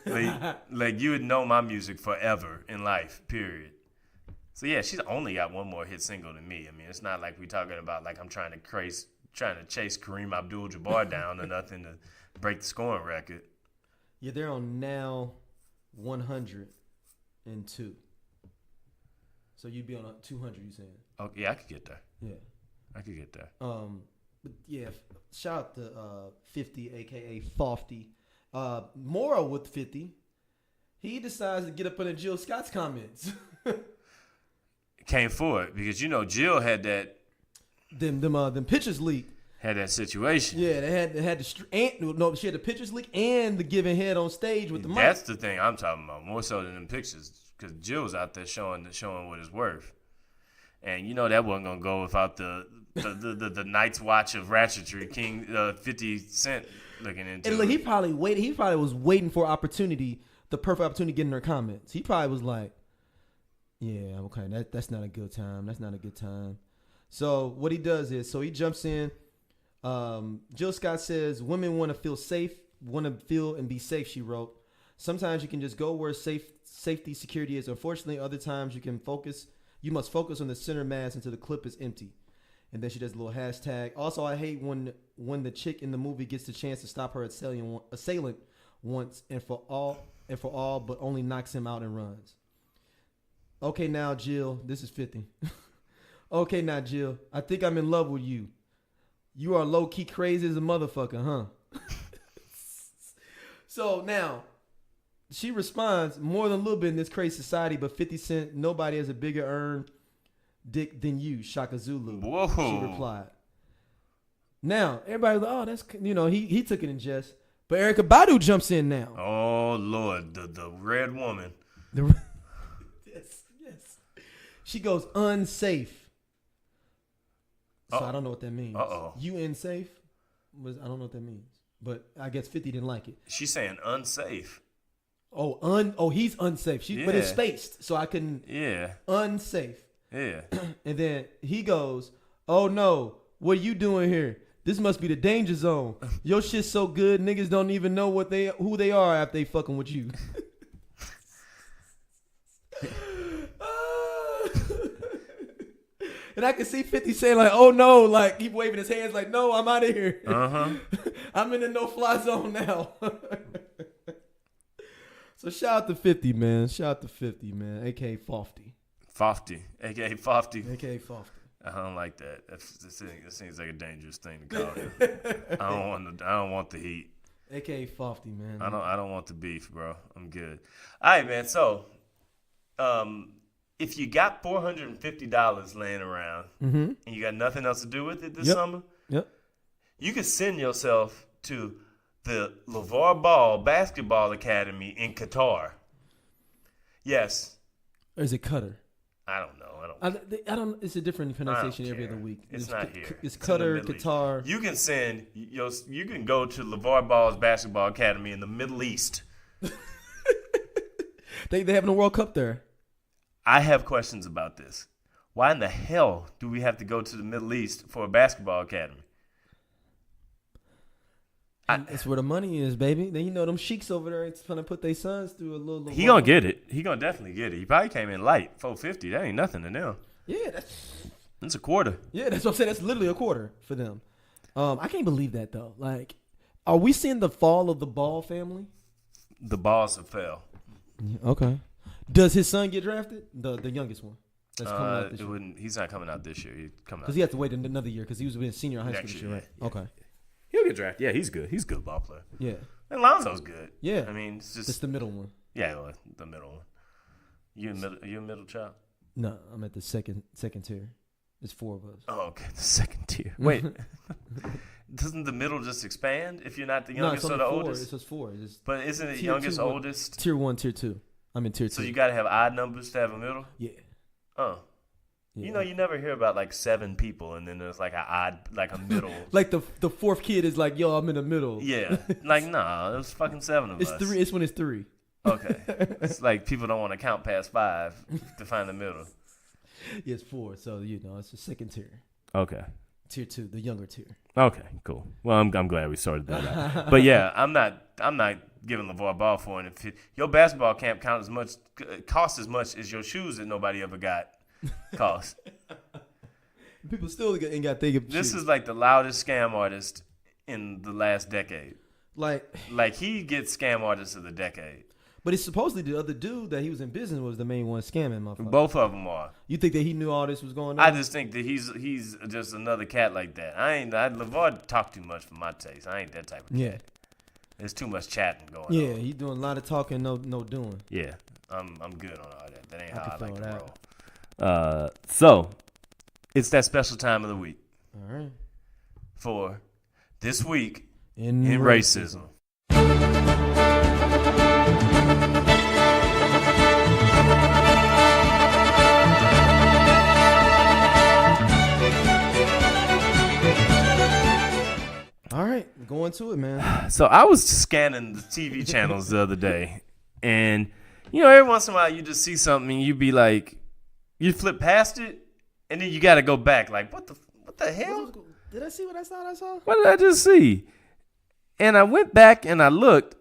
Speaker 3: Like you would know my music forever in life, period. So yeah, she's only got one more hit single than me. I mean, it's not like we talking about like I'm trying to chase Kareem Abdul-Jabbar down or nothing to break the scoring record.
Speaker 2: Yeah, they're on now 102. So you'd be on 200, you saying?
Speaker 3: Oh, yeah, I could get there.
Speaker 2: Yeah.
Speaker 3: I could get there.
Speaker 2: But yeah, shout out to 50, a.k.a. Fofty. Mora with 50, he decides to get up under Jill Scott's comments.
Speaker 3: Came forward because, you know, Jill had that.
Speaker 2: Them pictures leak.
Speaker 3: Had that situation.
Speaker 2: Yeah, they had she had the pictures leak and the giving head on stage with the mic.
Speaker 3: That's the thing I'm talking about, more so than them pictures. Because Jill's out there showing what it's worth. And you know that wasn't going to go without the Night's Watch of ratchetry, King 50 Cent looking into
Speaker 2: and look,
Speaker 3: it.
Speaker 2: he probably was waiting for opportunity, the perfect opportunity to get in her comments. He probably was like, yeah, okay, that's not a good time. That's not a good time. So what he does is, he jumps in. Jill Scott says, women want to feel safe, want to feel and be safe, she wrote. Sometimes you can just go where safety, security is. Unfortunately, other times you must focus on the center mass until the clip is empty. And then she does a little hashtag. Also, I hate when the chick in the movie gets the chance to stop her assailant once and for all, but only knocks him out and runs. Okay, now, Jill, this is 50. Okay, now, Jill, I think I'm in love with you. You are low-key crazy as a motherfucker, huh? So, now, she responds, more than a little bit in this crazy society, but 50 Cent, nobody has a bigger earned dick than you, Shaka Zulu.
Speaker 3: Whoa.
Speaker 2: She replied. Now, everybody's like, oh, that's, he took it in jest. But Erykah Badu jumps in now.
Speaker 3: Oh, Lord, the red woman.
Speaker 2: Yes. She goes, unsafe. So I don't know what that means.
Speaker 3: Uh-oh.
Speaker 2: You unsafe? I don't know what that means. But I guess 50 didn't like it.
Speaker 3: She's saying unsafe.
Speaker 2: He's unsafe. But it's spaced, so I couldn't.
Speaker 3: Yeah.
Speaker 2: Unsafe.
Speaker 3: Yeah.
Speaker 2: And then he goes, oh no, what are you doing here? This must be the danger zone. Your shit's so good, niggas don't even know who they are after they fucking with you. And I can see 50 saying like, oh no, like he waving his hands like, no, I'm out of here. I'm in the no-fly zone now. So shout out to 50, man. A.K.A. Fofty.
Speaker 3: Fofty. A.K.A. Fofty.
Speaker 2: A.K.A. Fofty.
Speaker 3: I don't like that. It seems like a dangerous thing to call it. I don't want the heat.
Speaker 2: A.K.A. Fofty, man.
Speaker 3: I don't want the beef, bro. I'm good. All right, man. So, if you got $450 laying around and you got nothing else to do with it this summer, you could send yourself to the Lavar Ball Basketball Academy in Qatar. Yes.
Speaker 2: Or is it Qatar?
Speaker 3: I don't know.
Speaker 2: I don't. It's a different pronunciation every other week.
Speaker 3: It's not here.
Speaker 2: It's Qatar, Qatar.
Speaker 3: You can go to Lavar Ball's Basketball Academy in the Middle East.
Speaker 2: They having a World Cup there.
Speaker 3: I have questions about this. Why in the hell do we have to go to the Middle East for a basketball academy?
Speaker 2: That's where the money is, baby. Then them sheiks over there trying to put their sons through a little.
Speaker 3: He gonna get it. He gonna definitely get it. He probably came in light, $450. That ain't nothing to them.
Speaker 2: Yeah,
Speaker 3: that's a quarter.
Speaker 2: Yeah, that's what I'm saying. That's literally a quarter for them. I can't believe that though. Like, are we seeing the fall of the Ball family?
Speaker 3: The Balls have fell.
Speaker 2: Yeah, okay. Does his son get drafted? The youngest one. That's coming out this year.
Speaker 3: He's not coming out this year. He's coming out
Speaker 2: because he has to wait another year because he was a senior in high school this year, right?
Speaker 3: Yeah.
Speaker 2: Okay.
Speaker 3: He'll get drafted. Yeah, he's good. He's a good ball player.
Speaker 2: Yeah.
Speaker 3: And Lonzo's good.
Speaker 2: Yeah.
Speaker 3: I mean, it's just
Speaker 2: the middle one.
Speaker 3: Yeah, well, the middle one. You a middle child?
Speaker 2: No, I'm at the second tier. There's 4 of us.
Speaker 3: Oh, okay. The second tier. Wait. Doesn't the middle just expand if you're not the youngest or the oldest?
Speaker 2: It's just 4.
Speaker 3: But isn't it youngest, oldest?
Speaker 2: Tier 1, tier 2. I'm in tier 2.
Speaker 3: So you got to have odd numbers to have a middle?
Speaker 2: Yeah.
Speaker 3: Oh. Yeah. You never hear about like 7 people and then there's like a middle.
Speaker 2: Like the 4th kid is like, yo, I'm in the middle.
Speaker 3: Yeah. Like, nah, there's fucking 7 of us.
Speaker 2: It's 3. It's when it's 3.
Speaker 3: Okay. It's like people don't want to count past 5 to find the middle.
Speaker 2: Yeah, it's 4. So, it's the second tier.
Speaker 3: Okay.
Speaker 2: Tier 2, the younger tier.
Speaker 3: Okay, cool. Well, I'm glad we sorted that out. But yeah, I'm not giving Lavar Ball for it. If your basketball camp costs as much as your shoes that nobody ever got cost.
Speaker 2: People still ain't got thinking.
Speaker 3: This is like the loudest scam artist in the last decade. Like he gets scam artist of the decade.
Speaker 2: But it's supposedly the other dude that he was in business was the main one scamming, motherfucker.
Speaker 3: Both of them are.
Speaker 2: You think that he knew all this was going on?
Speaker 3: I just think that he's just another cat like that. Lavar talk too much for my taste. I ain't that type of cat. Yeah. There's too much chatting going on.
Speaker 2: Yeah, he's doing a lot of talking, no doing.
Speaker 3: Yeah, I'm good on all that. That ain't how I like to roll. So it's that special time of the week.
Speaker 2: All right.
Speaker 3: For this week in racism.
Speaker 2: All right, go into it, man.
Speaker 3: So I was scanning the TV channels the other day, and every once in a while you just see something and you be like, you flip past it, and then you got to go back. Like, what the hell?
Speaker 2: Did I see what I saw?
Speaker 3: What did I just see? And I went back and I looked,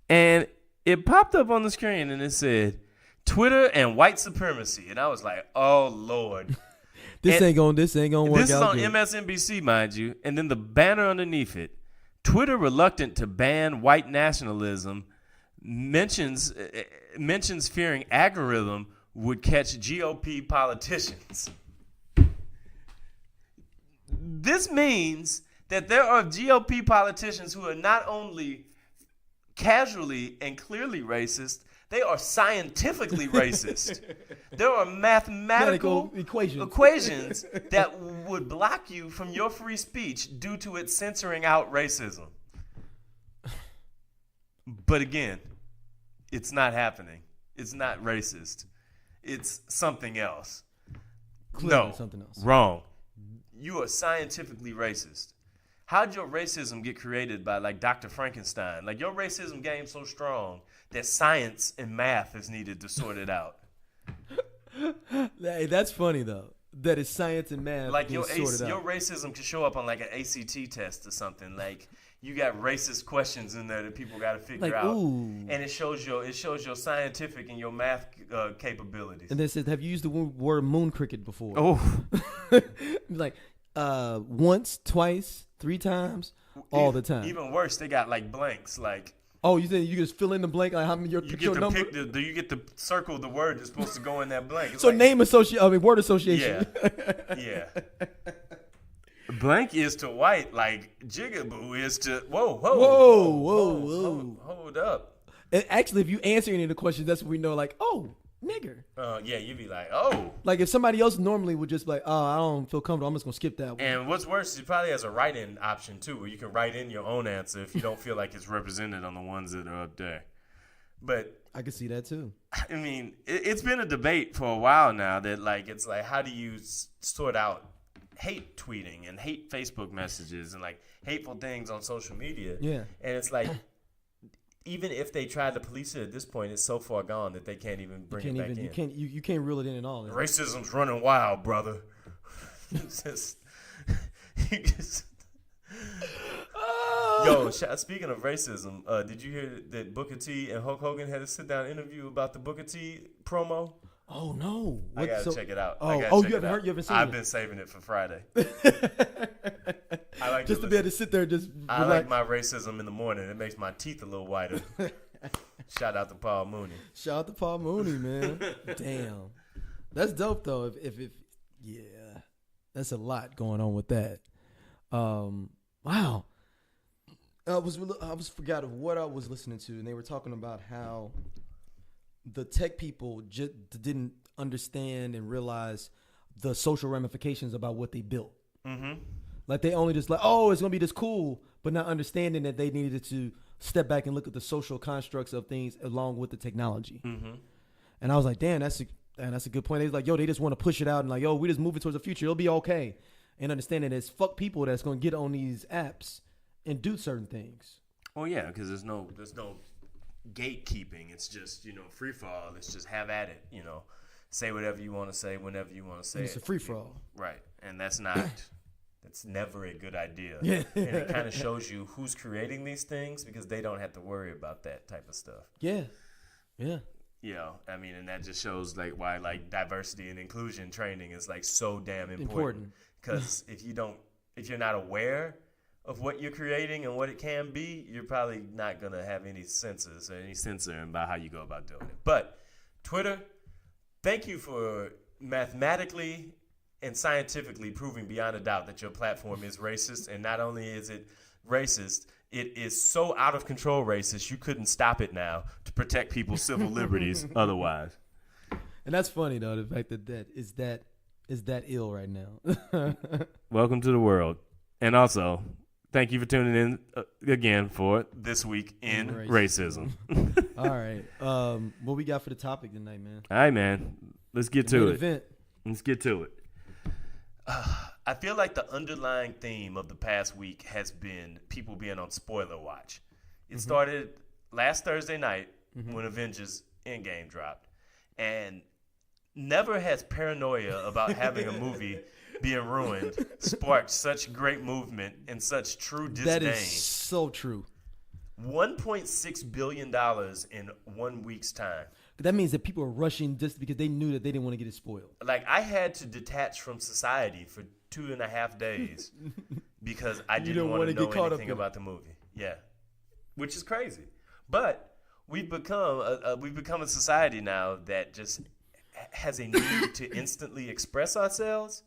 Speaker 3: and it popped up on the screen, and it said, Twitter and white supremacy. And I was like, oh, Lord.
Speaker 2: This ain't gonna work out.
Speaker 3: This is on MSNBC, mind you. And then the banner underneath it, Twitter reluctant to ban white nationalism, mentions fearing algorithm would catch GOP politicians. This means that there are GOP politicians who are not only casually and clearly racist, they are scientifically racist. There are mathematical equations that would block you from your free speech due to it censoring out racism. But again, it's not happening. It's not racist. It's something else.
Speaker 2: Clearly something else.
Speaker 3: Wrong. You are scientifically racist. How'd your racism get created by like Dr. Frankenstein? Like your racism game's so strong that science and math is needed to sort it out.
Speaker 2: Hey, that's funny though. That is science and math.
Speaker 3: Like your racism can show up on like an ACT test or something. Like you got racist questions in there that people got to figure out, and it shows your scientific and your math capabilities.
Speaker 2: And then it says, have you used the word moon cricket before?
Speaker 3: Oh,
Speaker 2: like once, twice, 3 times, all the time.
Speaker 3: Even worse, they got like blanks. Like
Speaker 2: you think you just fill in the blank? Like how many you get to number?
Speaker 3: You get to circle the word that's supposed to go in that blank. It's
Speaker 2: so like, word association.
Speaker 3: Yeah. Blank is to white, like jigaboo is to whoa. Hold up.
Speaker 2: And actually, if you answer any of the questions, that's when we know, like, oh, nigger.
Speaker 3: Yeah, you'd be like, oh.
Speaker 2: Like if somebody else normally would just be like, oh, I don't feel comfortable, I'm just gonna skip that one.
Speaker 3: And what's worse, it probably has a write-in option too, where you can write in your own answer if you don't feel like it's represented on the ones that are up there. But
Speaker 2: I can see that too.
Speaker 3: I mean, it's been a debate for a while now that like it's like, how do you sort out hate tweeting and hate Facebook messages and like hateful things on social media?
Speaker 2: Yeah.
Speaker 3: And it's like, even if they tried to police it at this point, it's so far gone that they can't even bring it back in.
Speaker 2: You can't reel it in at all.
Speaker 3: Racism's running wild, brother. Yo, speaking of racism, did you hear that Booker T and Hulk Hogan had a sit-down interview about the Booker T promo?
Speaker 2: Oh no!
Speaker 3: I gotta check it out.
Speaker 2: You haven't heard? You haven't seen it?
Speaker 3: I've been saving it for Friday. I like
Speaker 2: just to be able to sit there and just.
Speaker 3: I like my racism in the morning. It makes my teeth a little whiter. Shout out to Paul Mooney.
Speaker 2: Shout out to Paul Mooney, man. Damn, that's dope though. If yeah, that's a lot going on with that. Wow. I was forgot of what I was listening to, and they were talking about how the tech people just didn't understand and realize the social ramifications about what they built. Mm-hmm. Like they only just like, oh, it's gonna be this cool, but not understanding that they needed to step back and look at the social constructs of things along with the technology. Mm-hmm. And I was like, damn, that's a good point. They was like, yo, they just want to push it out and like, yo, we just moving towards the future. It'll be okay. And understanding it's fuck people that's gonna get on these apps and do certain things.
Speaker 3: Well, yeah, because there's no gatekeeping. It's just, free for all. It's just have at it, say whatever you want to say whenever you want to say it.
Speaker 2: It's a free for all.
Speaker 3: Right. And that's never a good idea. Yeah. And it kind of shows you who's creating these things because they don't have to worry about that type of stuff. Yeah. Yeah. And that just shows like why like diversity and inclusion training is like so damn important. Because if you're not aware of what you're creating and what it can be, you're probably not going to have any senses or any censor about how you go about doing it. But Twitter, thank you for mathematically and scientifically proving beyond a doubt that your platform is racist. And not only is it racist, it is so out of control racist, you couldn't stop it now to protect people's civil liberties otherwise.
Speaker 2: And that's funny, though, the fact that is that ill right now.
Speaker 3: Welcome to the world. And also, thank you for tuning in again for This Week in Racism.
Speaker 2: All right. What we got for the topic tonight, man?
Speaker 3: All right, man. Let's get to it. Let's get to it. I feel like the underlying theme of the past week has been people being on spoiler watch. It started last Thursday night when Avengers Endgame dropped. And never has paranoia about having a movie being ruined sparked such great movement and such true disdain.
Speaker 2: That is so true.
Speaker 3: $1.6 billion in 1 week's time.
Speaker 2: That means that people are rushing just because they knew that they didn't want to get it spoiled.
Speaker 3: Like, I had to detach from society for 2.5 days because I didn't want to know anything about the movie. Yeah, which is crazy. But we've become a society now that just has a need to instantly express ourselves.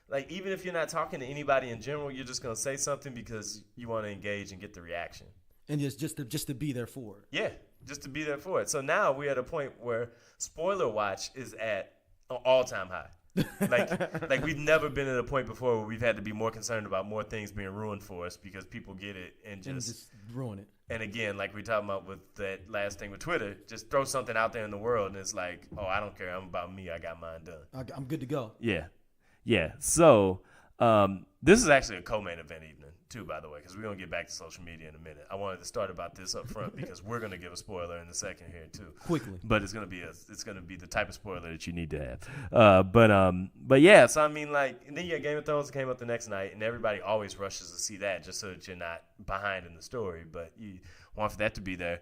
Speaker 3: Like, even if you're not talking to anybody in general, you're just going to say something because you want to engage and get the reaction.
Speaker 2: And just to be there for it.
Speaker 3: Yeah, just to be there for it. So now we're at a point where spoiler watch is at an all-time high. Like we've never been at a point before where we've had to be more concerned about more things being ruined for us because people get it and just
Speaker 2: ruin it. And
Speaker 3: again, like we talking about with that last thing with Twitter, just throw something out there in the world and it's like, oh, I don't care. I'm about me. I got mine done.
Speaker 2: I'm good to go.
Speaker 3: Yeah. Yeah. So this is actually a co-main event evening too, by the way, because we're going to get back to social media in a minute. I wanted to start about this up front because we're going to give a spoiler in a second here too.
Speaker 2: Quickly.
Speaker 3: But it's going to be the type of spoiler that you need to have. But yeah, so I mean, like, and then Game of Thrones came up the next night and everybody always rushes to see that just so that you're not behind in the story, but you want for that to be there.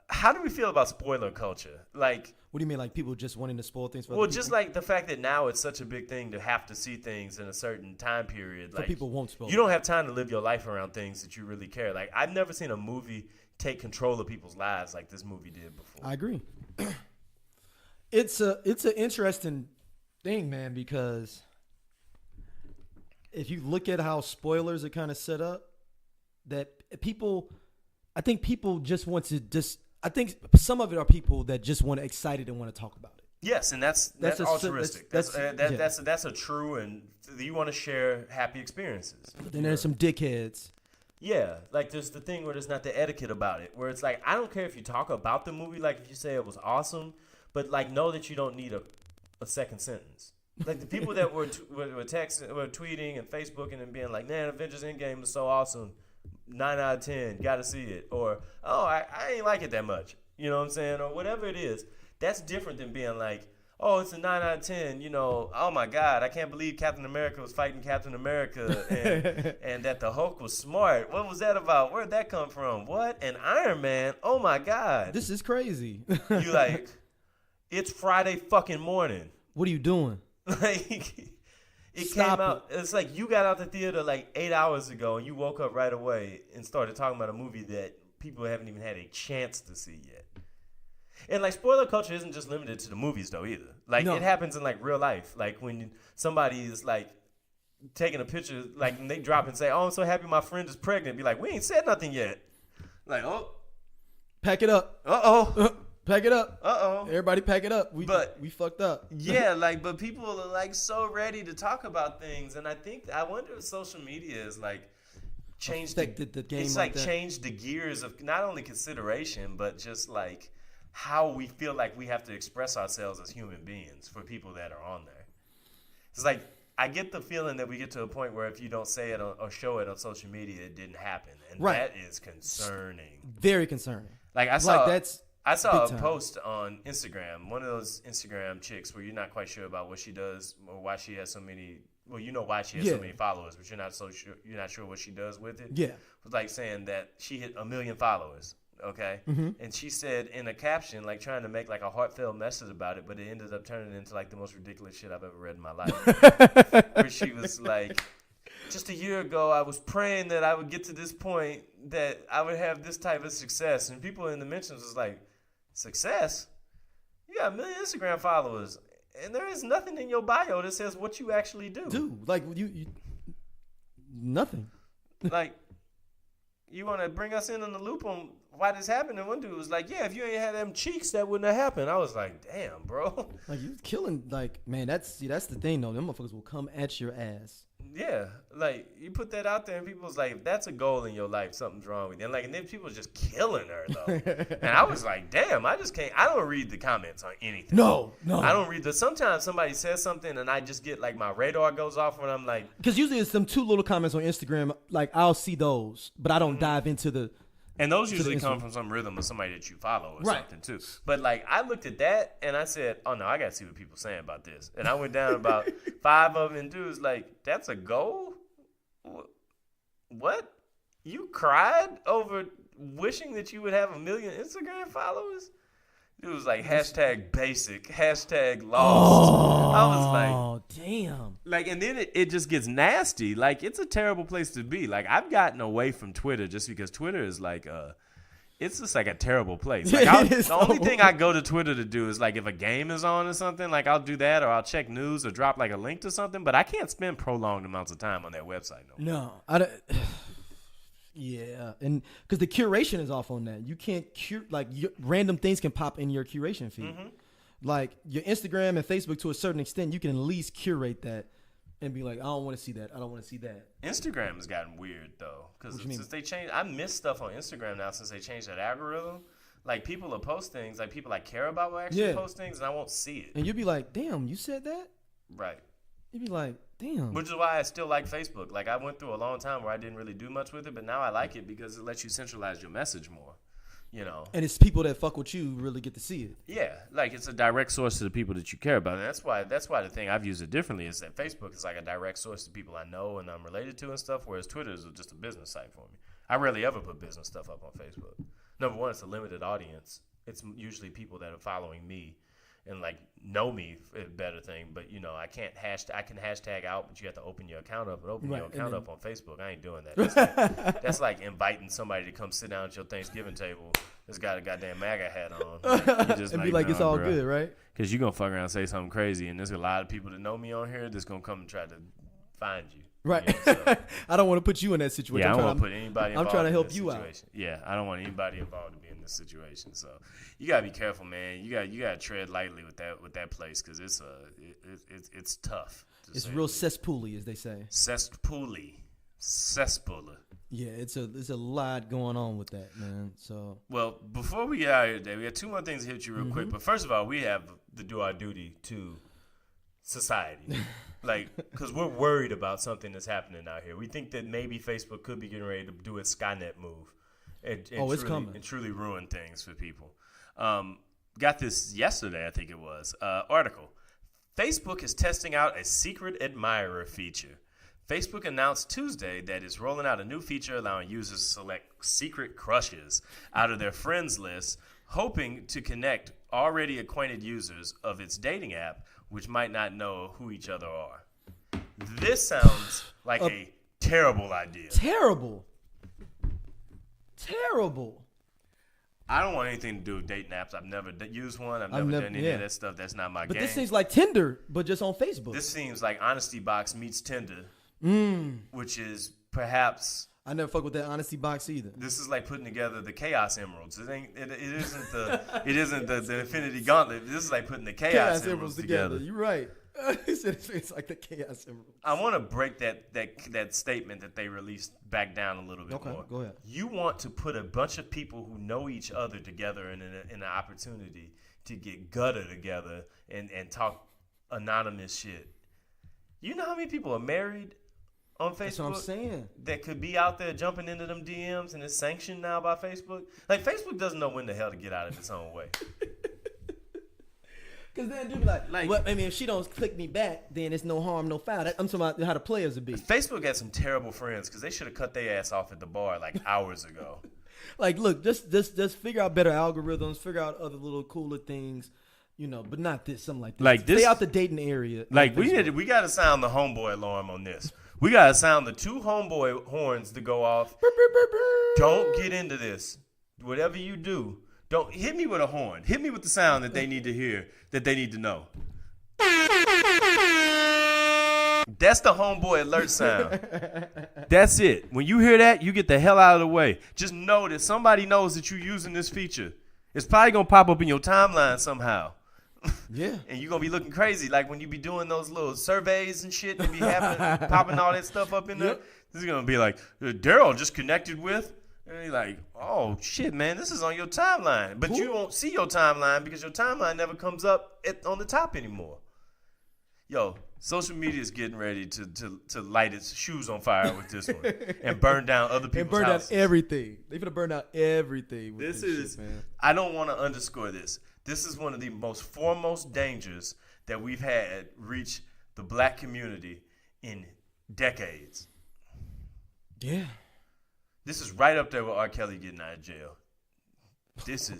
Speaker 3: How do we feel about spoiler culture? Like,
Speaker 2: what do you mean, like people just wanting to spoil things for
Speaker 3: other people? Just like the fact that now it's such a big thing to have to see things in a certain time period. Like,
Speaker 2: people won't spoil.
Speaker 3: You don't have time to live your life around things that you really care. Like, I've never seen a movie take control of people's lives like this movie did before.
Speaker 2: I agree. It's an interesting thing, man, because if you look at how spoilers are kind of set up, that I think people just want to I think some of it are people that just want to excited and want to talk about it.
Speaker 3: Yes, and that's altruistic. That's a true, and you want to share happy experiences.
Speaker 2: But then there's some dickheads.
Speaker 3: Yeah, like there's the thing where there's not the etiquette about it, where it's like, I don't care if you talk about the movie, like if you say it was awesome, but like know that you don't need a second sentence. Like the people that were texting, were tweeting and Facebooking and being like, man, Avengers Endgame was so awesome. 9 out of 10, gotta see it. Or, oh, I ain't like it that much. You know what I'm saying? Or whatever it is. That's different than being like, oh, it's a 9 out of 10, you know, oh my God, I can't believe Captain America was fighting Captain America and that the Hulk was smart. What was that about? Where'd that come from? What? And Iron Man, oh my God.
Speaker 2: This is crazy.
Speaker 3: You like, it's Friday fucking morning.
Speaker 2: What are you doing?
Speaker 3: Like, it
Speaker 2: Stop
Speaker 3: came out, it's like you got out the theater like 8 hours ago and you woke up right away and started talking about a movie that people haven't even had a chance to see yet. And, like, spoiler culture isn't just limited to the movies, though, either. Like, it happens in, like, real life. Like, when somebody is, like, taking a picture, like, and they drop and say, oh, I'm so happy my friend is pregnant. Be like, we ain't said nothing yet. Like, oh.
Speaker 2: Pack it up.
Speaker 3: Uh-oh.
Speaker 2: Pack it up.
Speaker 3: Uh-oh.
Speaker 2: Everybody pack it up. We fucked up.
Speaker 3: Yeah, like, but people are, like, so ready to talk about things. And I wonder if social media is, like, changed the game. It's, like, changed the gears of not only consideration, but just, like, how we feel like we have to express ourselves as human beings for people that are on there. It's like, I get the feeling that we get to a point where if you don't say it or show it on social media, it didn't happen. And that is concerning.
Speaker 2: Very concerning.
Speaker 3: Like, I saw a
Speaker 2: time.
Speaker 3: post on Instagram, one of those Instagram chicks where you're not quite sure about what she does or why she has so many, well, you know why she has so many followers, but you're not sure what she does with it. Yeah. It was like saying that she hit 1 million followers. Okay, and she said in a caption, like trying to make like a heartfelt message about it, but it ended up turning into like the most ridiculous shit I've ever read in my life. Where she was like, just a year ago, I was praying that I would get to this point that I would have this type of success, and people in the mentions was like, success? You got 1 million Instagram followers, and there is nothing in your bio that says what you actually do.
Speaker 2: Dude, like you nothing.
Speaker 3: Like, you want to bring us in on the loop on why this happened? And one dude was like, yeah, if you ain't had them cheeks, that wouldn't have happened. I was like, damn, bro.
Speaker 2: Like, you killing, like, man, that's the thing, though. Them motherfuckers will come at your ass.
Speaker 3: Yeah, like, you put that out there, and people's like, if that's a goal in your life, something's wrong with you. And, like, and then people are just killing her, though. And I was like, damn, I just can't. I don't read the comments on anything.
Speaker 2: No.
Speaker 3: I don't read sometimes somebody says something, and I just get, like, my radar goes off when I'm like.
Speaker 2: Because usually it's some 2 little comments on Instagram. Like, I'll see those, but I don't dive into the.
Speaker 3: And those usually come from some rhythm of somebody that you follow or something, too. But, like, I looked at that, and I said, oh, no, I got to see what people saying about this. And I went down about 5 of them, and dudes like, that's a goal? What? You cried over wishing that you would have 1 million Instagram followers? It was like hashtag basic, hashtag lost. I was like, oh,
Speaker 2: damn.
Speaker 3: Like, and then it just gets nasty. Like, it's a terrible place to be. Like, I've gotten away from Twitter just because Twitter is like it's just like a terrible place. Like, the only thing I go to Twitter to do is like if a game is on or something, like I'll do that or I'll check news or drop like a link to something. But I can't spend prolonged amounts of time on that website no more.
Speaker 2: No, I don't. Yeah, and because the curation is off on that, you can't random things can pop in your curation feed. Like your Instagram and Facebook, to a certain extent, you can at least curate that and be like, I don't want to see that. I don't want to see that.
Speaker 3: Instagram has gotten weird though, because since they changed, I miss stuff on Instagram now since they changed that algorithm. Like people will post things, like people I care about will actually post things, and I won't see it.
Speaker 2: And you'll be like, damn, you said that?
Speaker 3: Right.
Speaker 2: You'd be like, damn.
Speaker 3: Which is why I still like Facebook. Like, I went through a long time where I didn't really do much with it, but now I like it because it lets you centralize your message more, you know.
Speaker 2: And it's people that fuck with you really get to see it.
Speaker 3: Yeah, like it's a direct source to the people that you care about. And that's why the thing I've used it differently is that Facebook is like a direct source to people I know and I'm related to and stuff, whereas Twitter is just a business site for me. I rarely ever put business stuff up on Facebook. Number one, it's a limited audience. It's usually people that are following me and like know me, a better thing, but you know I can hashtag out, but you have to open your account up and open your account up on Facebook. I ain't doing that. That's like inviting somebody to come sit down at your Thanksgiving table that's got a goddamn MAGA hat on. You just
Speaker 2: and be like, it's all good, right?
Speaker 3: Because you're gonna fuck around and say something crazy, and there's a lot of people that know me on here that's gonna come and try to find you.
Speaker 2: Right.
Speaker 3: You know, so.
Speaker 2: I don't want to put you in that situation.
Speaker 3: Yeah, I don't want to put anybody involved.
Speaker 2: I'm trying to help
Speaker 3: you
Speaker 2: out.
Speaker 3: Yeah, I don't want anybody involved to be in this situation. So you gotta be careful, man. You gotta tread lightly with that place because it's tough.
Speaker 2: It's real cesspool-y, as they say.
Speaker 3: Cesspool-y.
Speaker 2: Yeah, it's a lot going on with that, man. So
Speaker 3: well, before we get out of here today, we have 2 more things to hit you real quick. But first of all, we have to do our duty to society. Like, because we're worried about something that's happening out here. We think that maybe Facebook could be getting ready to do a Skynet move
Speaker 2: it's coming.
Speaker 3: And truly ruin things for people. Got this yesterday, I think it was, article. Facebook is testing out a secret admirer feature. Facebook announced Tuesday that it's rolling out a new feature allowing users to select secret crushes out of their friends list, hoping to connect already acquainted users of its dating app, which might not know who each other are. This sounds like a terrible idea.
Speaker 2: Terrible.
Speaker 3: I don't want anything to do with dating apps. I've never used one. I've never done any of that stuff. That's not my game.
Speaker 2: But this seems like Tinder, but just on Facebook.
Speaker 3: This seems like Honesty Box meets Tinder, which is perhaps...
Speaker 2: I never fuck with that Honesty Box either.
Speaker 3: This is like putting together the Chaos Emeralds. It isn't the Infinity Gauntlet. This is like putting the Chaos Emeralds together.
Speaker 2: You're right. It's like the Chaos Emeralds.
Speaker 3: I want to break that statement that they released back down a little bit more.
Speaker 2: Okay, go ahead.
Speaker 3: You want to put a bunch of people who know each other together in an opportunity to get gutter together and talk anonymous shit. You know how many people are married on Facebook?
Speaker 2: That's what I'm saying.
Speaker 3: That could be out there jumping into them DMs, and it's sanctioned now by Facebook. Like, Facebook doesn't know when the hell to get out of its own way.
Speaker 2: Because then dude be like, well, I mean, if she don't click me back, then it's no harm, no foul. I'm talking about how the players would be.
Speaker 3: Facebook had some terrible friends because they should have cut their ass off at the bar like hours ago.
Speaker 2: Like, look, just figure out better algorithms, figure out other little cooler things, but not this, something like this.
Speaker 3: Like this,
Speaker 2: stay out the dating area.
Speaker 3: Like we got to sound the homeboy alarm on this. We got to sound the 2 homeboy horns to go off. Don't get into this. Whatever you do, don't hit me with a horn. Hit me with the sound that they need to hear, that they need to know. That's the homeboy alert sound. That's it. When you hear that, you get the hell out of the way. Just know that somebody knows that you're using this feature. It's probably going to pop up in your timeline somehow.
Speaker 2: Yeah.
Speaker 3: And you're going to be looking crazy. Like when you be doing those little surveys and shit and be popping all that stuff up in there. Yep. This is going to be like, Daryl just connected with. And you're like, oh, shit, man, this is on your timeline. But you won't see your timeline because your timeline never comes up on the top anymore. Yo, social media is getting ready to light its shoes on fire with this one and burn down other people's houses.
Speaker 2: And burn down everything. They're going to burn down everything with this shit, man.
Speaker 3: I don't want to underscore this. This is one of the most foremost dangers that we've had reach the black community in decades.
Speaker 2: Yeah.
Speaker 3: This is right up there with R. Kelly getting out of jail. This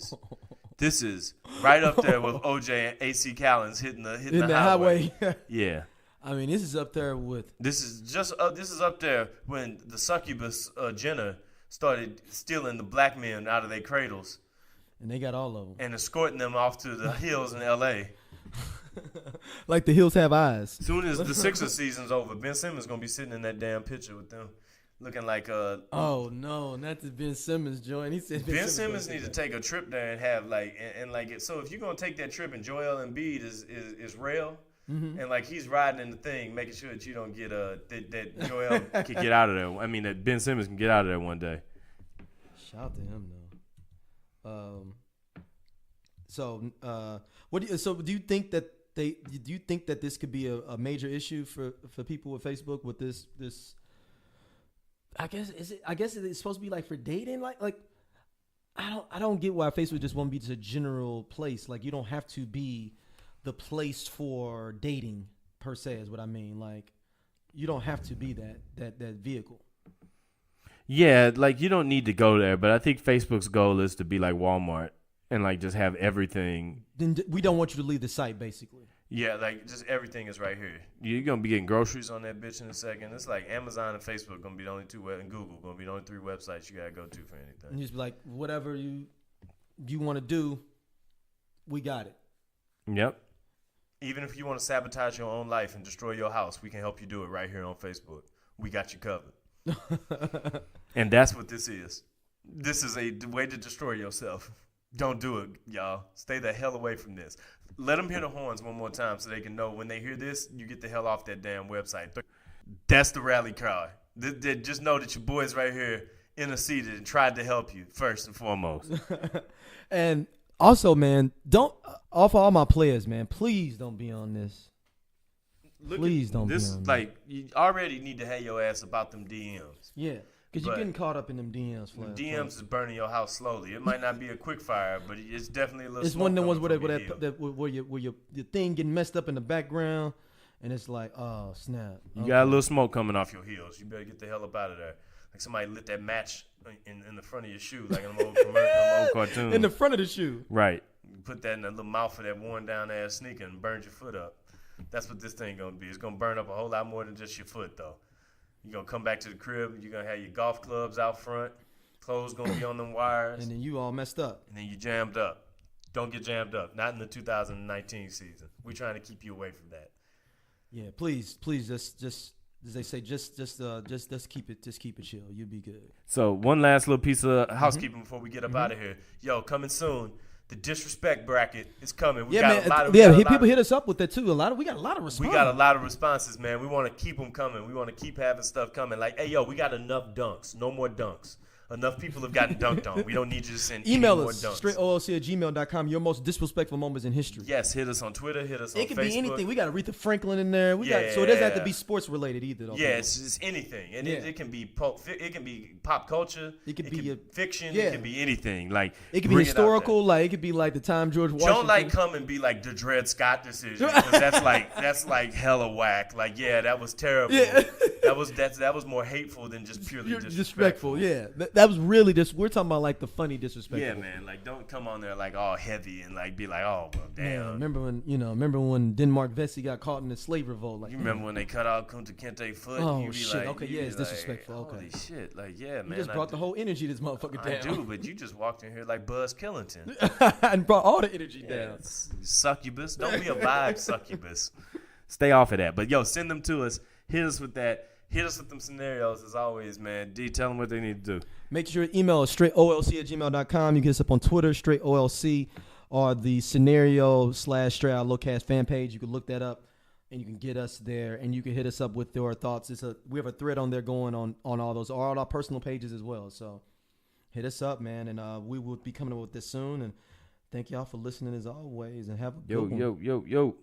Speaker 3: is right up there with OJ and AC Callens hitting the highway. Yeah.
Speaker 2: I mean, this is up there with.
Speaker 3: This is up there when the succubus Jenner started stealing the black men out of their cradles.
Speaker 2: And they got all of them.
Speaker 3: And escorting them off to the hills in L.A.
Speaker 2: Like the hills have eyes.
Speaker 3: As soon as the Sixers season's over, Ben Simmons going to be sitting in that damn picture with them. Looking like
Speaker 2: oh no, not the Ben Simmons joint. He said
Speaker 3: Ben Simmons needs to take a trip there and have so if you're gonna take that trip and Joel Embiid is real and like he's riding in the thing, making sure that you don't get that Joel can get out of there. I mean that Ben Simmons can get out of there one day.
Speaker 2: Shout out to him though. Do you think that this could be a major issue for people with Facebook with this? I guess it's supposed to be like for dating, like I don't get why Facebook just won't be just a general place. Like you don't have to be the place for dating per se is what I mean. Like you don't have to be that vehicle.
Speaker 3: Yeah, like you don't need to go there, but I think Facebook's goal is to be like Walmart and like just have everything.
Speaker 2: Then we don't want you to leave the site, basically.
Speaker 3: Yeah, like just everything is right here. You're gonna be getting groceries on that bitch in a second. It's like Amazon and Facebook gonna be the only 2 and Google gonna be the only 3 websites you gotta go to for anything.
Speaker 2: And you just be like, whatever you want to do, we got it.
Speaker 3: Yep. Even if you want to sabotage your own life and destroy your house, we can help you do it right here on Facebook. We got you covered. And that's what this is. This is a way to destroy yourself. Don't do it, y'all. Stay the hell away from this. Let them hear the horns one more time so they can know when they hear this, you get the hell off that damn website. That's the rally cry. Just know that your boy's right here interceded and tried to help you first and foremost.
Speaker 2: And also, man, don't, off all my players, man, please don't be on this. Please don't be
Speaker 3: this.
Speaker 2: on
Speaker 3: Like, you already need to have your ass about them DMs.
Speaker 2: Yeah, because you're getting caught up in them DMs. Flash.
Speaker 3: DMs is burning your house slowly. It might not be a quick fire, but it's definitely a little.
Speaker 2: It's one of the ones where your thing getting messed up in the background, and it's like, oh snap!
Speaker 3: You got a little smoke coming off your heels. You better get the hell up out of there. Like somebody lit that match in the front of your shoe, like in an old old cartoon.
Speaker 2: In the front of the shoe.
Speaker 3: Right. You put that in the little mouth of that worn down ass sneaker and burns your foot up. That's what this thing gonna be. It's gonna burn up a whole lot more than just your foot, though. You're gonna come back to the crib. You're gonna have your golf clubs out front. Clothes gonna be on them wires.
Speaker 2: And then you all messed up.
Speaker 3: And then you jammed up. Don't get jammed up. Not in the 2019 season. We're trying to keep you away from that.
Speaker 2: Yeah, please, just as they say, just keep it chill. You'll be good.
Speaker 3: So one last little piece of housekeeping before we get up out of here. Yo, coming soon. The disrespect bracket is coming. We got a lot of
Speaker 2: people hit us up with that too. We got a lot of responses.
Speaker 3: We got a lot of responses, man. We want to keep them coming. We want to keep having stuff coming. Like, hey, yo, we got enough dunks. No more dunks. Enough people have gotten dunked on. We don't need you to send
Speaker 2: Email
Speaker 3: any more
Speaker 2: us,
Speaker 3: dunks.
Speaker 2: straightolc@gmail.com. Your most disrespectful moments in history.
Speaker 3: Yes, hit us on Twitter. Hit us on Facebook.
Speaker 2: It could be anything. We got Aretha Franklin in there. So it doesn't have to be sports related either. Though,
Speaker 3: yeah, it's just anything. And it can be pop culture. It can be fiction.
Speaker 2: Yeah.
Speaker 3: It can be anything. Like
Speaker 2: it could be historical. Like it could be like the time George Washington.
Speaker 3: Don't like come and be like the Dred Scott decision because that's like hella whack. Like that was terrible.
Speaker 2: Yeah.
Speaker 3: that was more hateful than just purely disrespectful.
Speaker 2: Yeah, that was really just. We're talking about like the funny disrespectful.
Speaker 3: Yeah, man. Like don't come on there like all heavy and like be like, oh well, damn.
Speaker 2: Yeah, remember when Denmark Vesey got caught in the slave revolt? Like
Speaker 3: you remember when they cut out Kunta Kinte foot?
Speaker 2: Oh
Speaker 3: you
Speaker 2: shit!
Speaker 3: Like,
Speaker 2: okay, yeah, it's disrespectful.
Speaker 3: Like,
Speaker 2: okay,
Speaker 3: holy shit! Like man,
Speaker 2: you just brought the whole energy to this motherfucker down.
Speaker 3: I do, but you just walked in here like Buzz Killington
Speaker 2: and brought all the energy down.
Speaker 3: Succubus, don't be a vibe succubus. Stay off of that. But yo, send them to us. Hit us with that. Hit us with them scenarios as always, man. D, tell them what they need to do.
Speaker 2: Make sure your email is straightolc@gmail.com. You can get us up on Twitter, straightolc, or the scenario/Straight Out Lowcast fan page. You can look that up, and you can get us there, and you can hit us up with your thoughts. We have a thread on there going on all those, or on our personal pages as well. So hit us up, man, and we will be coming up with this soon. And thank y'all for listening as always, and have a good one.
Speaker 3: Yo.